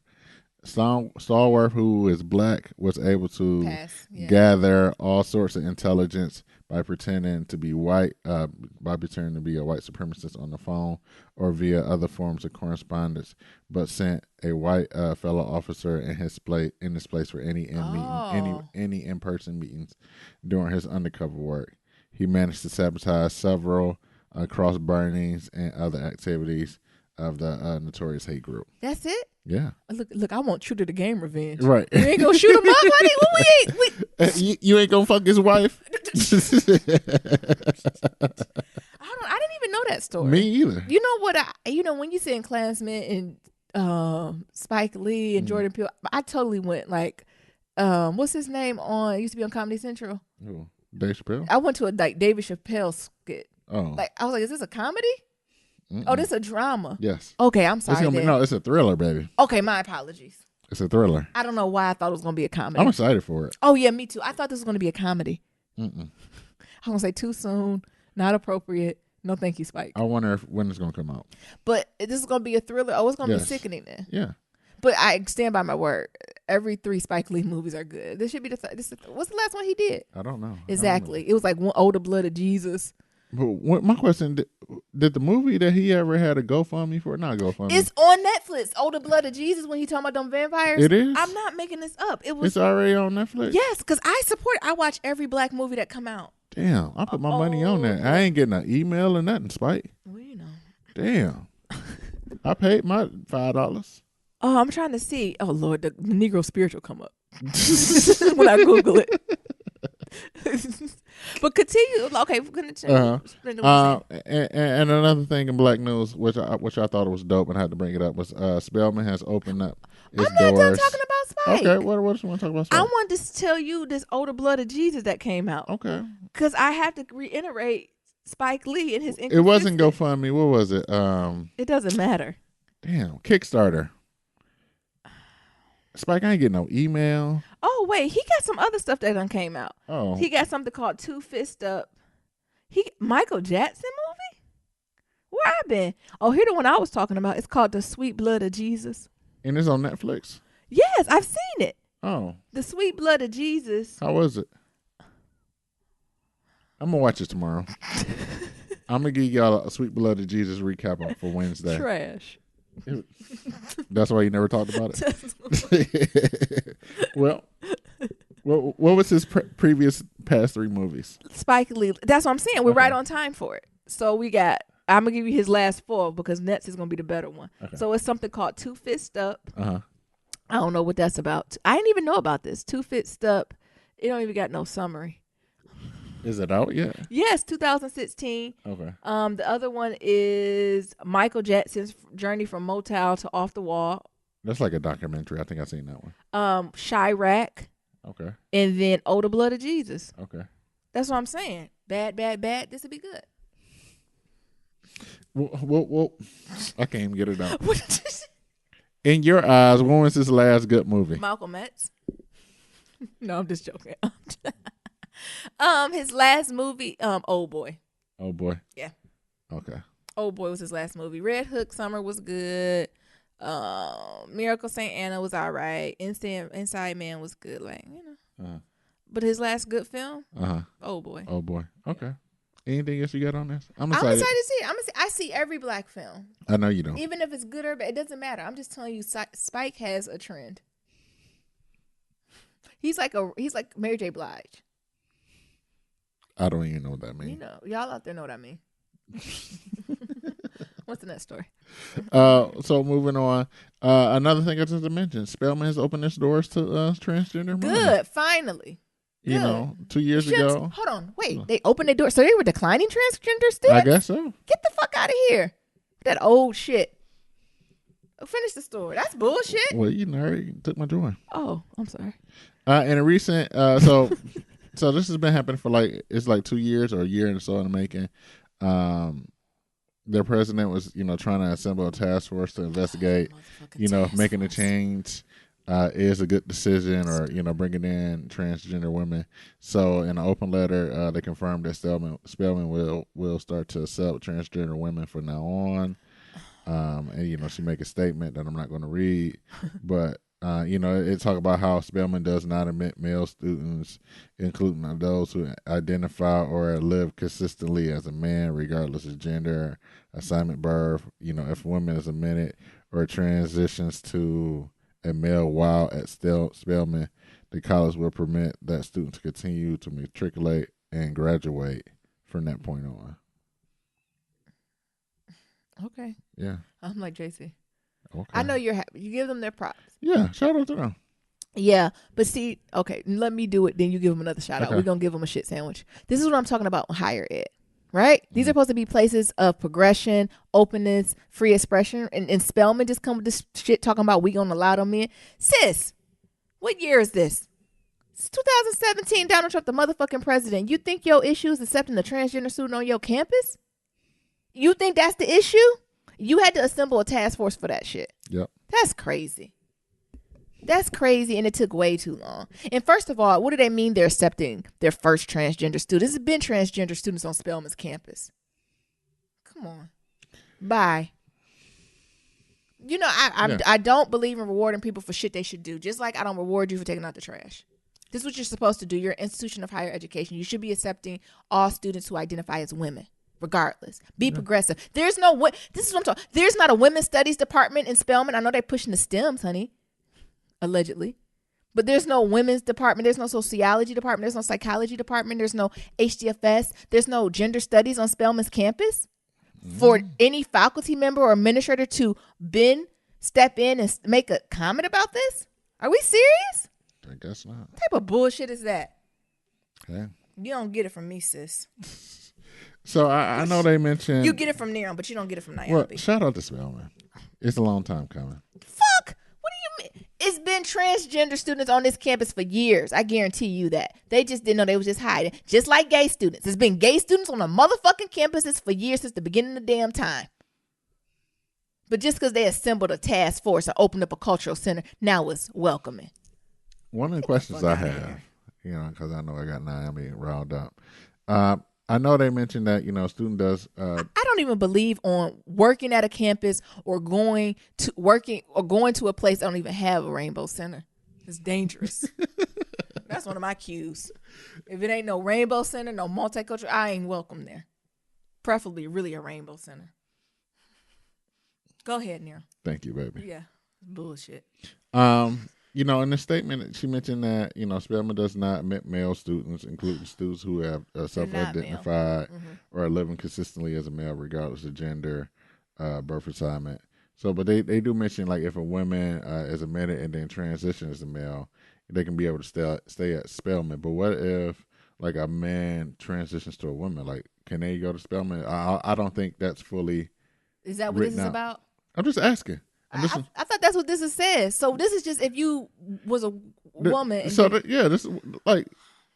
Stallworth, who is black, was able to gather all sorts of intelligence by pretending to be white, by pretending to be a white supremacist on the phone or via other forms of correspondence, but sent a white fellow officer in his place for any in-person meetings during his undercover work. He managed to sabotage several cross burnings and other activities of the notorious hate group. That's it? Yeah. Look, I want True to the Game revenge. Right. You ain't gonna shoot him up, honey? What you ain't gonna fuck his wife? I didn't even know that story. Me either. You know what? When you saying Klansman and Spike Lee and Jordan Peele, I totally went like, what's his name it used to be on Comedy Central? Who? Dave Chappelle? I went to a David Chappelle skit. Oh. Like I was like, is this a comedy? Mm-mm. Oh, this is a drama. Yes. Okay, I'm sorry. It's a thriller, baby. Okay, my apologies. It's a thriller. I don't know why I thought it was going to be a comedy. I'm excited for it. Oh, yeah, me too. I thought this was going to be a comedy. Mm-mm. I was going to say too soon, not appropriate. No, thank you, Spike. I wonder when it's going to come out. But this is going to be a thriller. Oh, it's going to be sickening then. Yeah. But I stand by my word. Every 3 Spike Lee movies are good. This should be what's the last one he did? I don't know. Exactly. It was like Older Blood of Jesus. But my question, did the movie that he ever had a GoFundMe for? Not GoFundMe. It's on Netflix. Older Blood of Jesus, when he talking about them vampires. It is? I'm not making this up. It's already on Netflix? Yes, because I watch every black movie that come out. Damn, I put my money on that. I ain't getting an email or nothing, Spike. Well, you know. Damn. I paid my $5. Oh, I'm trying to see. Oh, Lord, the Negro spiritual come up when I Google it. But continue. Okay, we're gonna change. And another thing in black news, which I thought was dope and I had to bring it up, was Spelman has opened up its doors. I'm not done talking about Spike. Okay, what else you want to talk about Spike? I wanted to tell you this Older Blood of Jesus that came out. Okay. Because I have to reiterate Spike Lee and his. It wasn't GoFundMe. What was it? It doesn't matter. Damn, Kickstarter. Spike, I ain't getting no email. Oh wait, he got some other stuff that done came out. Oh, he got something called Two Fist Up. Michael Jackson movie. Where I been? Oh, here the one I was talking about. It's called The Sweet Blood of Jesus. And it's on Netflix. Yes, I've seen it. Oh, The Sweet Blood of Jesus. How was it? I'm gonna watch it tomorrow. I'm gonna give y'all a Sweet Blood of Jesus recap for Wednesday. Trash. That's why you never talked about it. Well, what was his previous past 3 movies? Spike Lee. That's what I'm saying. We're right on time for it. So we got. I'm gonna give you his last 4 because Nets is gonna be the better one. Okay. So it's something called Two Fist Up. I don't know what that's about. I didn't even know about this. Two Fist Up. It don't even got no summary. Is it out yet? Yes, 2016. Okay. The other one is Michael Jackson's journey from Motown to Off the Wall. That's like a documentary. I think I've seen that one. Chirac. Okay. And then Older Blood of Jesus. Okay. That's what I'm saying. Bad. This would be good. Well, I can't even get it out. In your eyes, when was his last good movie? Malcolm X. No, I'm just joking. His last movie, Old Boy. Old Boy. Yeah. Okay. Old Boy was his last movie. Red Hook Summer was good. Miracle Saint Anna was all right. Inside Man was good, But his last good film, Old Boy. Old Boy. Okay. Anything else you got on this? I'm excited to see it. I see every black film. I know you don't. Even if it's good or bad, it doesn't matter. I'm just telling you, Spike has a trend. He's like Mary J. Blige. I don't even know what that means. You know, y'all out there know what I mean. What's the next story? So moving on. Another thing I just mentioned, Spelman has opened its doors to transgender Good, money. Finally. Good. You know, 2 years ago. Hold on, wait. They opened their doors, so they were declining transgender students? I guess so. Get the fuck out of here. That old shit. Finish the story. That's bullshit. Well, you already took my joy. Oh, I'm sorry. In a recent, so this has been happening for it's 2 years or a year and so in the making. their president was, trying to assemble a task force to investigate, if making a change is a good decision, or bringing in transgender women. So in an open letter, they confirmed that Spelman will start to accept transgender women from now on. And she make a statement that I'm not going to read, but it talk about how Spelman does not admit male students, including those who identify or live consistently as a man, regardless of gender, assignment, birth. If a woman is admitted or transitions to a male while at Spelman, the college will permit that student to continue to matriculate and graduate from that point on. Okay. Yeah. I'm like, JC. Okay. I know you're happy. You give them their props. Yeah. Shout out to them. Yeah. But see, okay, let me do it. Then you give them another shout out. We're going to give them a shit sandwich. This is what I'm talking about on higher ed, right? Mm-hmm. These are supposed to be places of progression, openness, free expression. And Spelman just come with this shit talking about we going to allow them in. Sis, what year is this? It's 2017, Donald Trump, the motherfucking president. You think your issue is accepting a transgender student on your campus? You think that's the issue? You had to assemble a task force for that shit. Yep. That's crazy. That's crazy, and it took way too long. And first of all, what do they mean they're accepting their first transgender student? There's been transgender students on Spelman's campus. Come on. Bye. I don't believe in rewarding people for shit they should do, just like I don't reward you for taking out the trash. This is what you're supposed to do. You're an institution of higher education. You should be accepting all students who identify as women. Regardless, be progressive. This is what I'm talking. There's not a women's studies department in Spelman. I know they're pushing the STEMs, honey, allegedly, but there's no women's department. There's no sociology department. There's no psychology department. There's no HDFS. There's no gender studies on Spelman's campus for any faculty member or administrator to step in and make a comment about this. Are we serious? I guess not. What type of bullshit is that? Okay. You don't get it from me, sis. So I know they mentioned... You get it from Neon, but you don't get it from Naomi. Well, shout out to Spelman. It's a long time coming. Fuck! What do you mean? It's been transgender students on this campus for years. I guarantee you that. They just didn't know they was just hiding. Just like gay students. It's been gay students on the motherfucking campuses for years since the beginning of the damn time. But just because they assembled a task force and opened up a cultural center, now it's welcoming. One of the questions I have, because I know I got Naomi riled up. I know they mentioned that, student does. I don't even believe on working at a campus or going to a place that don't even have a rainbow center. It's dangerous. That's one of my cues. If it ain't no rainbow center, no multicultural, I ain't welcome there. Preferably really a rainbow center. Go ahead, Neil. Thank you, baby. Yeah. Bullshit. In the statement, she mentioned that, Spelman does not admit male students, including students who have self-identified or are living consistently as a male, regardless of gender, birth assignment. So, but they do mention, like, if a woman is admitted and then transitions to male, they can be able to stay at Spelman. But what if, like, a man transitions to a woman? Like, can they go to Spelman? I don't think that's fully. Is that what this is about? I'm just asking. I thought that's what this is says. So this is just if you was a woman. This is like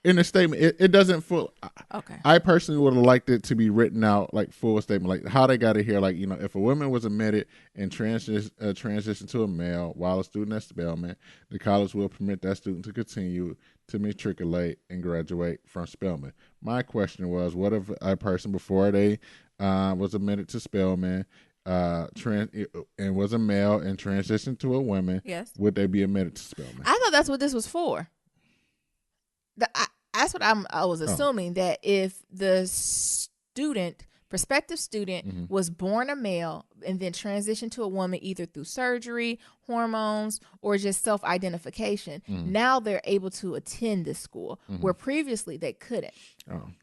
in the statement. It doesn't full. Okay. I personally would have liked it to be written out like full statement, like how they got it here. Like if a woman was admitted and transitioned to a male while a student at Spelman, the college will permit that student to continue to matriculate and graduate from Spelman. My question was, what if a person before they was admitted to Spelman and was a male and transitioned to a woman, yes, would they be admitted to Spelman? I thought that's what this was for. That's what I was assuming, that if the prospective student was born a male and then transitioned to a woman either through surgery, hormones, or just self-identification, now they're able to attend this school where previously they couldn't.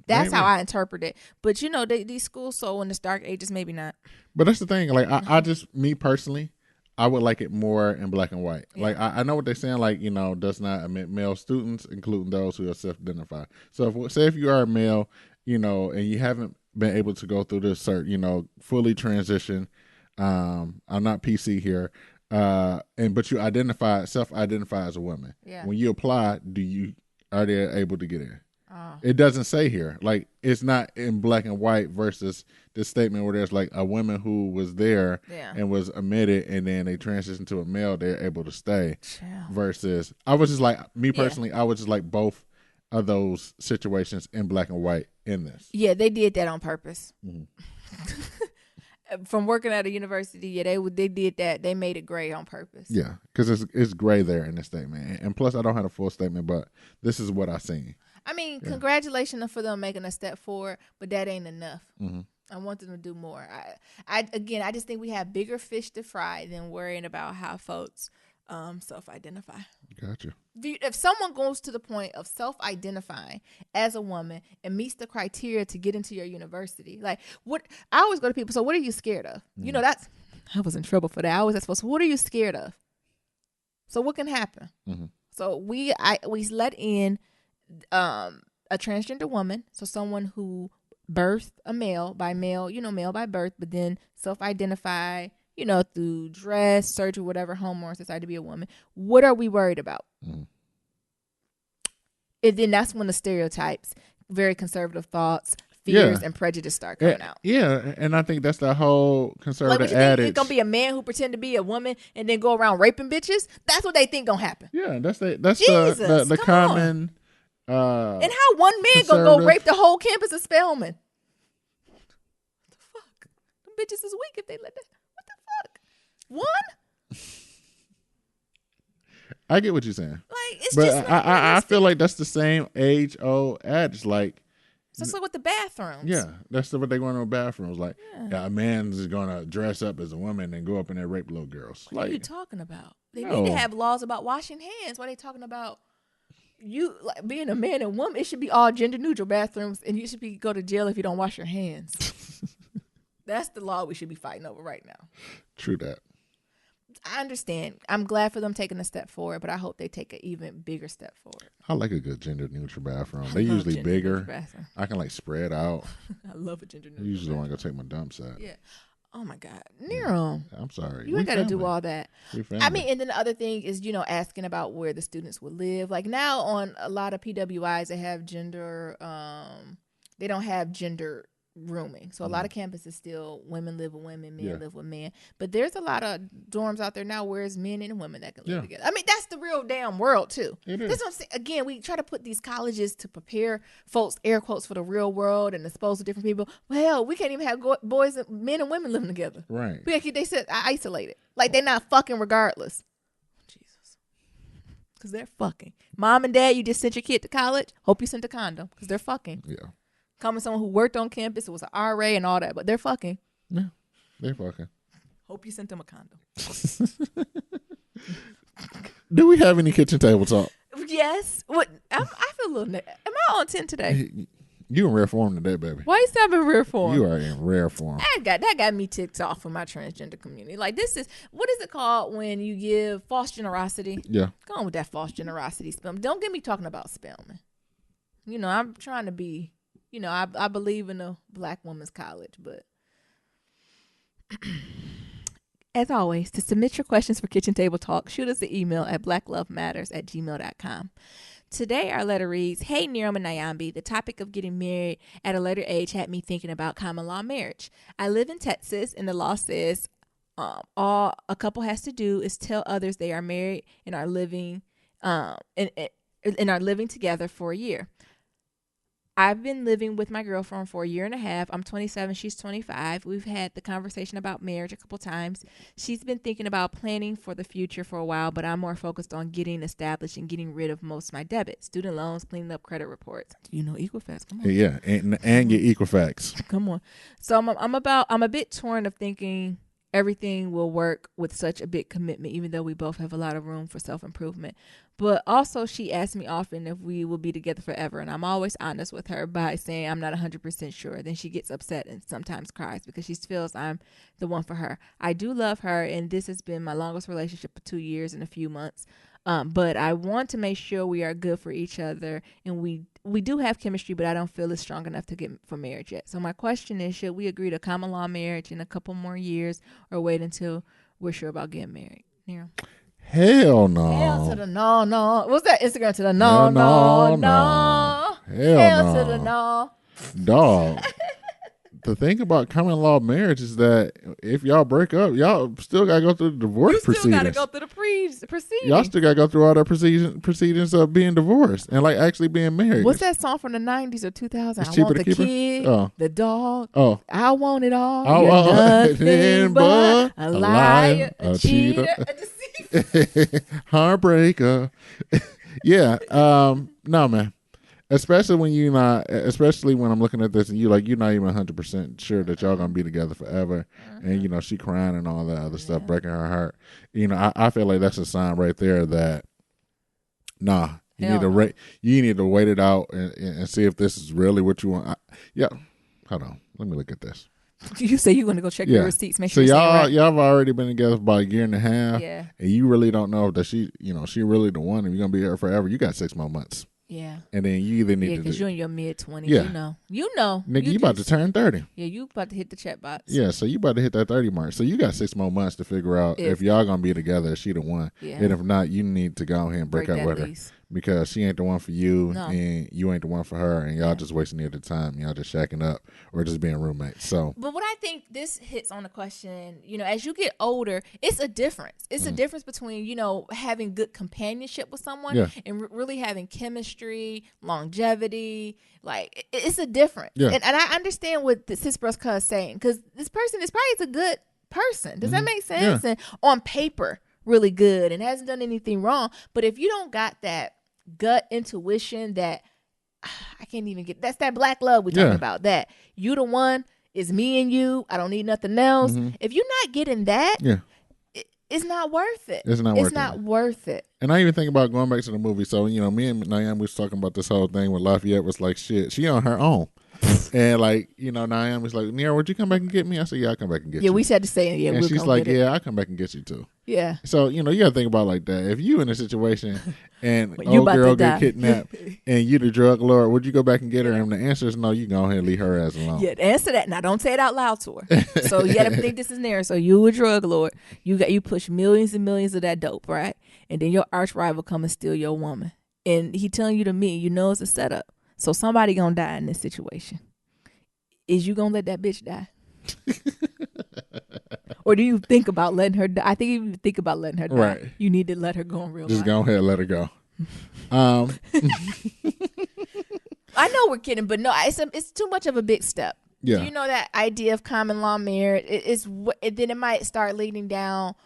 That's how I interpret it. But these schools, so in the dark ages, maybe not. But that's the thing. Like I just, me personally, I would like it more in black and white. Yeah. Like I know what they're saying. Like does not admit male students, including those who are self-identified. So if you are a male, and you haven't been able to go through this fully transition. I'm not PC here. But you self-identify as a woman. Yeah. When you apply, are they able to get in? It doesn't say here. Like, it's not in black and white versus this statement where there's like a woman who was there and was admitted and then they transitioned to a male, they're able to stay. Versus, I was just like, me personally, I would just like both of those situations in black and white in this. Yeah, they did that on purpose. Mm-hmm. From working at a university, they did that. They made it gray on purpose. Yeah, because it's gray there in this statement. And plus, I don't have a full statement, but this is what I seen. I mean, congratulations for them making a step forward, but that ain't enough. Mm-hmm. I want them to do more. I just think we have bigger fish to fry than worrying about how folks self-identify. Gotcha. If someone goes to the point of self-identifying as a woman and meets the criteria to get into your university, like what I always go to people. So what are you scared of? Mm-hmm. You know, I was in trouble for that. I always ask, so what are you scared of? So what can happen? Mm-hmm. So we let in a transgender woman, so someone who birthed a male by birth, but then self-identify, through dress, surgery, whatever, hormones, decide to be a woman. What are we worried about? Mm. And then that's when the stereotypes, very conservative thoughts, fears, and prejudice start coming out. Yeah, and I think that's the whole conservative adage. It's going to be a man who pretend to be a woman and then go around raping bitches? That's what they think going to happen. Yeah, that's the common... and how one man going to go rape the whole campus of Spelman? What the fuck? Them bitches is weak if they let that... One? I get what you're saying. Like, it's but just I feel like that's the same age-old adage. Like, so it's like with the bathrooms. Yeah, that's what they go into bathrooms. Like, a man's going to dress up as a woman and go up in there and rape little girls. What are you talking about? They need to have laws about washing hands. Why are they talking about you like being a man and woman? It should be all gender-neutral bathrooms, and you should go to jail if you don't wash your hands. That's the law we should be fighting over right now. True that. I understand. I'm glad for them taking a step forward, but I hope they take an even bigger step forward. I like a good gender neutral bathroom. They're usually bigger. I can like spread out. I love a gender neutral. I usually want to go take my dumps at. Yeah. Oh my God, Nero. I'm sorry. You ain't got to do all that. I mean, and then the other thing is, asking about where the students would live. Like now on a lot of PWIs, they have gender. They don't have gender rooming. So a lot of campuses still women live with women, men live with men. But there's a lot of dorms out there now where it's men and women that can live together. I mean, that's the real damn world too. That's what I'm saying. Again, we try to put these colleges to prepare folks, air quotes, for the real world and expose to different people. Well, hell, we can't even have men and women living together. Right. They said isolated. Like they're not fucking regardless. Jesus. Because they're fucking. Mom and dad, you just sent your kid to college. Hope you sent a condom because they're fucking. Yeah. Coming someone who worked on campus, it was an RA and all that, but they're fucking. Yeah, they're fucking. Hope you sent them a condom. Do we have any kitchen table talk? Yes. What? I feel a little. Am I on 10 today? You in rare form today, baby. Why you stop in rare form? You are in rare form. That got me ticked off for my transgender community. Like this is what is it called when you give false generosity? Yeah. Go on with that false generosity spelling. Don't get me talking about spelling. I'm trying to be. I believe in a black woman's college, but as always, to submit your questions for Kitchen Table Talk, shoot us an email at blacklovematters@gmail.com. Today, our letter reads, Hey, Niram and Nyambi, the topic of getting married at a later age had me thinking about common law marriage. I live in Texas, and the law says all a couple has to do is tell others they are married and are living and are living together for a year. I've been living with my girlfriend for a year and a half. I'm 27. She's 25. We've had the conversation about marriage a couple times. She's been thinking about planning for the future for a while, but I'm more focused on getting established and getting rid of most of my debt, student loans, cleaning up credit reports. Do you know Equifax? Come on. Yeah, and get Equifax. Come on. So I'm a bit torn of thinking everything will work with such a big commitment, even though we both have a lot of room for self-improvement. But also, she asks me often if we will be together forever, and I'm always honest with her by saying I'm not 100% sure. Then she gets upset and sometimes cries because she feels I'm the one for her. I do love her, and this has been my longest relationship for 2 years and a few months. But I want to make sure we are good for each other, and we do have chemistry, but I don't feel it's strong enough to get for marriage yet. So my question is, should we agree to common law marriage in a couple more years or wait until we're sure about getting married? Yeah. Hell no. Hell to the no. What's that Instagram to the no. Hell to the no. no. Dog. The thing about common law marriage is that if y'all break up, y'all still gotta go through the divorce You still proceedings. gotta go through the proceedings. Y'all still gotta go through all the proceedings of being divorced and like actually being married. What's that song from the 90s or 2000s? It's I cheaper want to the keep her? kid, Oh. the dog. Oh. I want it all. Oh, You're nothing nothing but a liar, a a cheater. cheater, a deceiver. Heartbreaker. Yeah. No, man. Especially when I'm looking at this and you're not even 100% sure that y'all gonna be together forever, and she crying and all that other stuff, breaking her heart. I feel like that's a sign right there that you need to wait it out and see if this is really what you want. Hold on, let me look at this. You say you're gonna go check your receipts, make sure. So right. y'all have already been together for about a year and a half, yeah, and you really don't know that she really the one, and you're gonna be here forever. You got 6 more months. Yeah. And then you either need to because you're in your mid-20s. Yeah. You know. Nigga, you about to turn 30. Yeah, you about to hit the check box. Yeah, so you about to hit that 30 mark. So you got 6 more months to figure out if y'all going to be together, is she the one? Yeah. And if not, you need to go ahead and break up with her. Because she ain't the one for you, and you ain't the one for her, and y'all just wasting your time. Y'all just shacking up or just being roommates. So, but what I think this hits on the question, as you get older, it's a difference. It's a difference between having good companionship with someone and really having chemistry, longevity. Like it's a difference. Yeah. And I understand what the sis brother is saying, because this person is probably a good person. Does that make sense? Yeah. And on paper, really good and hasn't done anything wrong. But if you don't got that gut intuition that I can't even get, that's that black love we're talking about, that you the one, is me and you, I don't need nothing else. If you're not getting that, it's not worth it. It's not worth it. And I even think about going back to the movie. So, me and Naomi was talking about this whole thing with Lafayette was like, shit, she on her own. And Naomi was like, Nira, would you come back and get me? I said, yeah, I'll come back and get you. Yeah, we said the same. Yeah, and she's like, yeah, I'll come back and get you too. Yeah. So, you got to think about it like that. If you in a situation and old girl get kidnapped and you the drug lord, would you go back and get her? And the answer is no, you go ahead and leave her ass alone. Yeah, answer that. Now, don't say it out loud to her. So you got to think this is Nira. So you a drug lord. You push millions and millions of that dope, right? And then your arch rival come and steal your woman. And he telling you to me, it's a setup. So somebody gonna die in this situation. Is you gonna let that bitch die? Or do you think about letting her die? I think if you think about letting her die, right, you need to let her go in real life. Just go ahead and let her go. I know we're kidding, but no, it's too much of a big step. Yeah. Do that idea of common law marriage? Then it might start leading down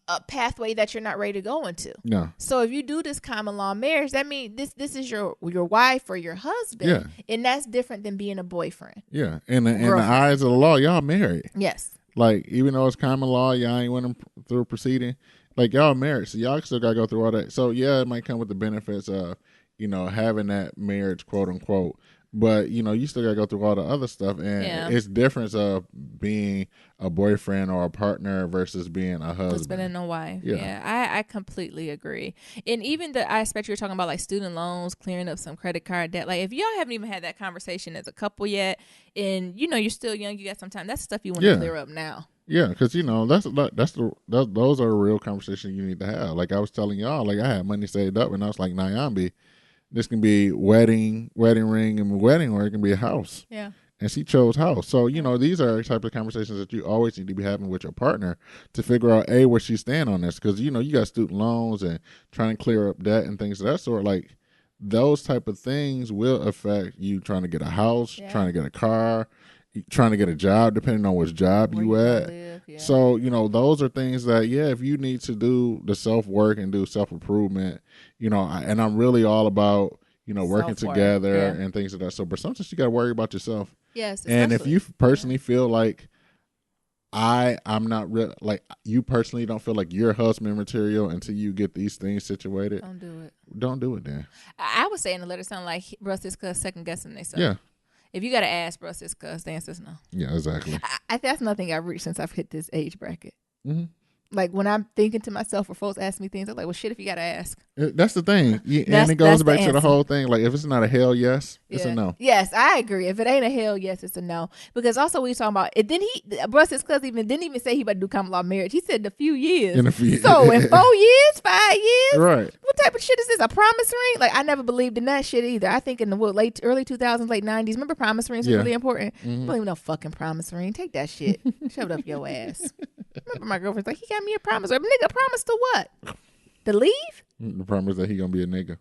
a pathway that you're not ready to go into. No. So if you do this common law marriage, that means this is your wife or your husband. Yeah. And that's different than being a boyfriend. Yeah. In the eyes of the law, y'all married. Yes. Like, even though it's common law, y'all ain't went through a proceeding. Like, y'all married, so y'all still got to go through all that. So, yeah, it might come with the benefits of, having that marriage, quote unquote. But, you still got to go through all the other stuff. And it's difference of being a boyfriend or a partner versus being a husband and a wife. Yeah, I completely agree. And even the aspect you're talking about, like student loans, clearing up some credit card debt. Like, if y'all haven't even had that conversation as a couple yet, and, you're still young, you got some time, that's stuff you want to clear up now. Yeah, because, those are real conversations you need to have. Like I was telling y'all, like I had money saved up and I was like, Nyambi, this can be wedding ring and wedding, or it can be a house. Yeah. And she chose house. So, these are the type of conversations that you always need to be having with your partner to figure out, A, where she stand on this. Because, you got student loans and trying to clear up debt and things of that sort. Like, those type of things will affect you trying to get a house, trying to get a car, trying to get a job, depending on which job you at. Yeah. So, those are things that, if you need to do the self-work and do self-improvement, and I'm really all about, working together and things of that sort. But sometimes you got to worry about yourself. Yes. And if you personally feel like I'm not real, like you personally don't feel like you're husband material until you get these things situated, Don't do it then. I would say in the letter sound like bro, sis, cuz second guessing themselves. Yeah. If you got to ask bro, sis, cuz the answer is no. Yeah, exactly. That's nothing I've reached since I've hit this age bracket. Mm-hmm. Like when I'm thinking to myself or folks ask me things, I'm like, well, shit, if you got to ask. That's the thing. And it goes back to the whole thing. Like if it's not a hell yes, it's a no. Yes, I agree. If it ain't a hell yes, it's a no. Because also we talking about it. Then Russ's cousin didn't even say he about to do common law marriage. He said in a few years. So in 4 years, 5 years, right? What type of shit is this? A promise ring? Like I never believed in that shit either. I think in the early 2000s, late 90s, remember promise rings were really important. Mm-hmm. I don't even know fucking promise ring. Take that shit. Shove it up your ass. Remember my girlfriend's like, he got me a promise ring. Nigga, promise to what? To leave? The promise that he gonna be a nigga.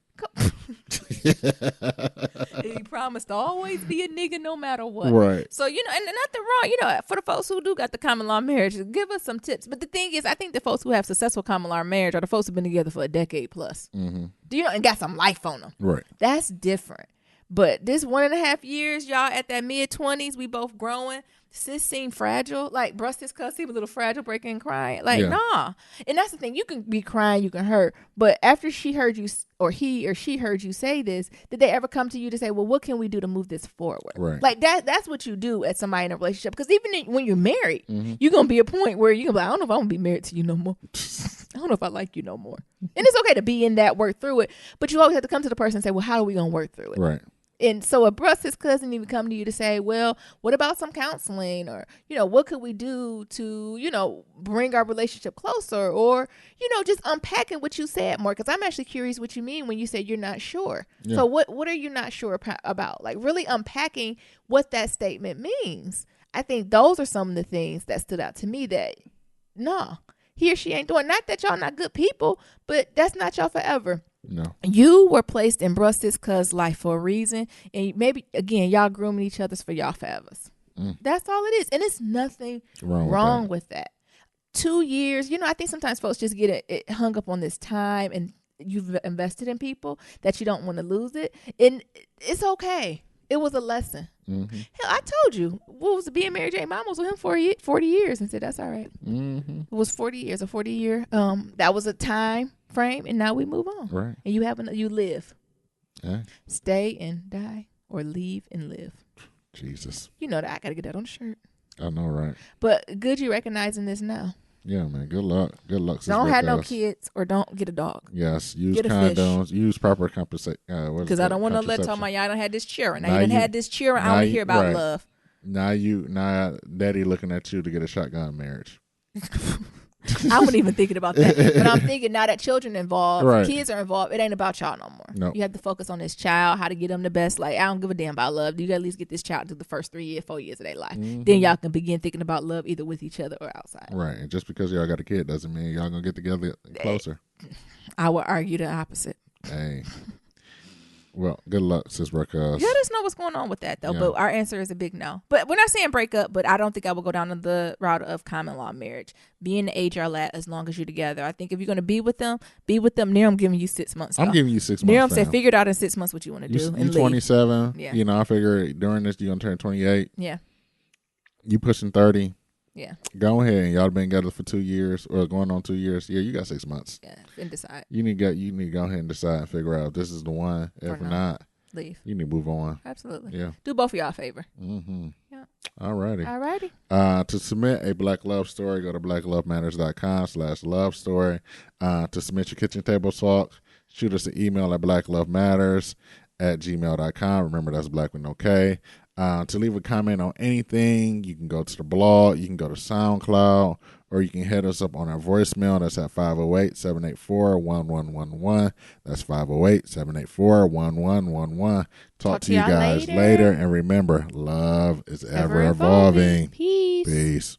He promised to always be a nigga no matter what. Right. So, and nothing wrong, for the folks who do got the common law marriage, give us some tips. But the thing is, I think the folks who have successful common law marriage are the folks who've been together for a decade plus. Mm-hmm. And got some life on them. Right. That's different. But this 1.5 years, y'all at that mid-20s, we both growing. Sis seemed fragile. Like, brush his cuss, seemed a little fragile, breaking and crying. Like, nah. And that's the thing. You can be crying, you can hurt. But after she heard you, or he or she heard you say this, did they ever come to you to say, well, what can we do to move this forward? Right. Like, that's what you do as somebody in a relationship. Because even when you're married, you're going to be a point where you're going to be like, I don't know if I want to be married to you no more. I don't know if I like you no more. And it's okay to be in that, work through it. But you always have to come to the person and say, well, how are we going to work through it? Right. And so if his cousin even come to you to say, well, what about some counseling, or, what could we do to, bring our relationship closer, or, just unpacking what you said more. Cause I'm actually curious what you mean when you said you're not sure. Yeah. So what are you not sure about? Like really unpacking what that statement means. I think those are some of the things that stood out to me that he or she ain't doing. Not that y'all not good people, but that's not y'all forever. No. You were placed in Bruss's cuz life for a reason. And maybe, again, y'all grooming each other's for y'all forevers. That's all it is. And it's nothing wrong with that. 2 years, I think sometimes folks just get it hung up on this time, and you've invested in people that you don't want to lose it. And it's okay. It was a lesson. Mm-hmm. Hell, I told you, what was being Mary J. Mama was with him for 40 years and said, that's all right. Mm-hmm. It was 40 years, a 40-year. That was a time frame, and now we move on. Right. And you live. Yeah. Stay and die, or leave and live. Jesus. You know that. I got to get that on the shirt. I know, right? But good you recognizing this now. Yeah, man. Good luck. Good luck. Don't have no kids, or don't get a dog. Yes. Use condoms. Use proper compensation. Because I don't want to let talk about y'all done had this cheering. Now you done had this cheering. I want to hear about love. Now daddy looking at you to get a shotgun marriage. I wasn't even thinking about that. But I'm thinking now that children involved, kids are involved, it ain't about y'all no more. Nope. You have to focus on this child, how to get them the best. Like, I don't give a damn about love. You got to at least get this child through the first 4 years of their life. Mm-hmm. Then y'all can begin thinking about love either with each other or outside. Right. And just because y'all got a kid doesn't mean y'all going to get together closer. I would argue the opposite. Hey. Well, good luck, sis Raquel. Let us know what's going on with that, though. Yeah. But our answer is a big no. But we're not saying break up, but I don't think I will go down the route of common law marriage. Be in the age y'all at as long as you're together. I think if you're going to be with them. Near, I'm giving you 6 months. I'm giving you 6 months. Near, said figure it out in 6 months what you want to do. You're 27. Yeah. I figure during this, you're going to turn 28. Yeah. You pushing 30. Yeah. Go ahead. Y'all been together for 2 years or going on 2 years. Yeah, you got 6 months. Yeah. And decide. You need to go ahead and decide and figure out if this is the one. If not, leave. You need to move on. Absolutely. Yeah. Do both of y'all a favor. Mm-hmm. Yeah. Alrighty. To submit a Black Love Story, go to blacklovematters.com/love-story. To submit your kitchen table talk, shoot us an email at blacklovematters@gmail.com. Remember, that's black with no K. To leave a comment on anything, you can go to the blog, you can go to SoundCloud, or you can hit us up on our voicemail. That's at 508-784-1111. That's 508-784-1111. Talk to you guys later. And remember, love is ever evolving. Peace. Peace.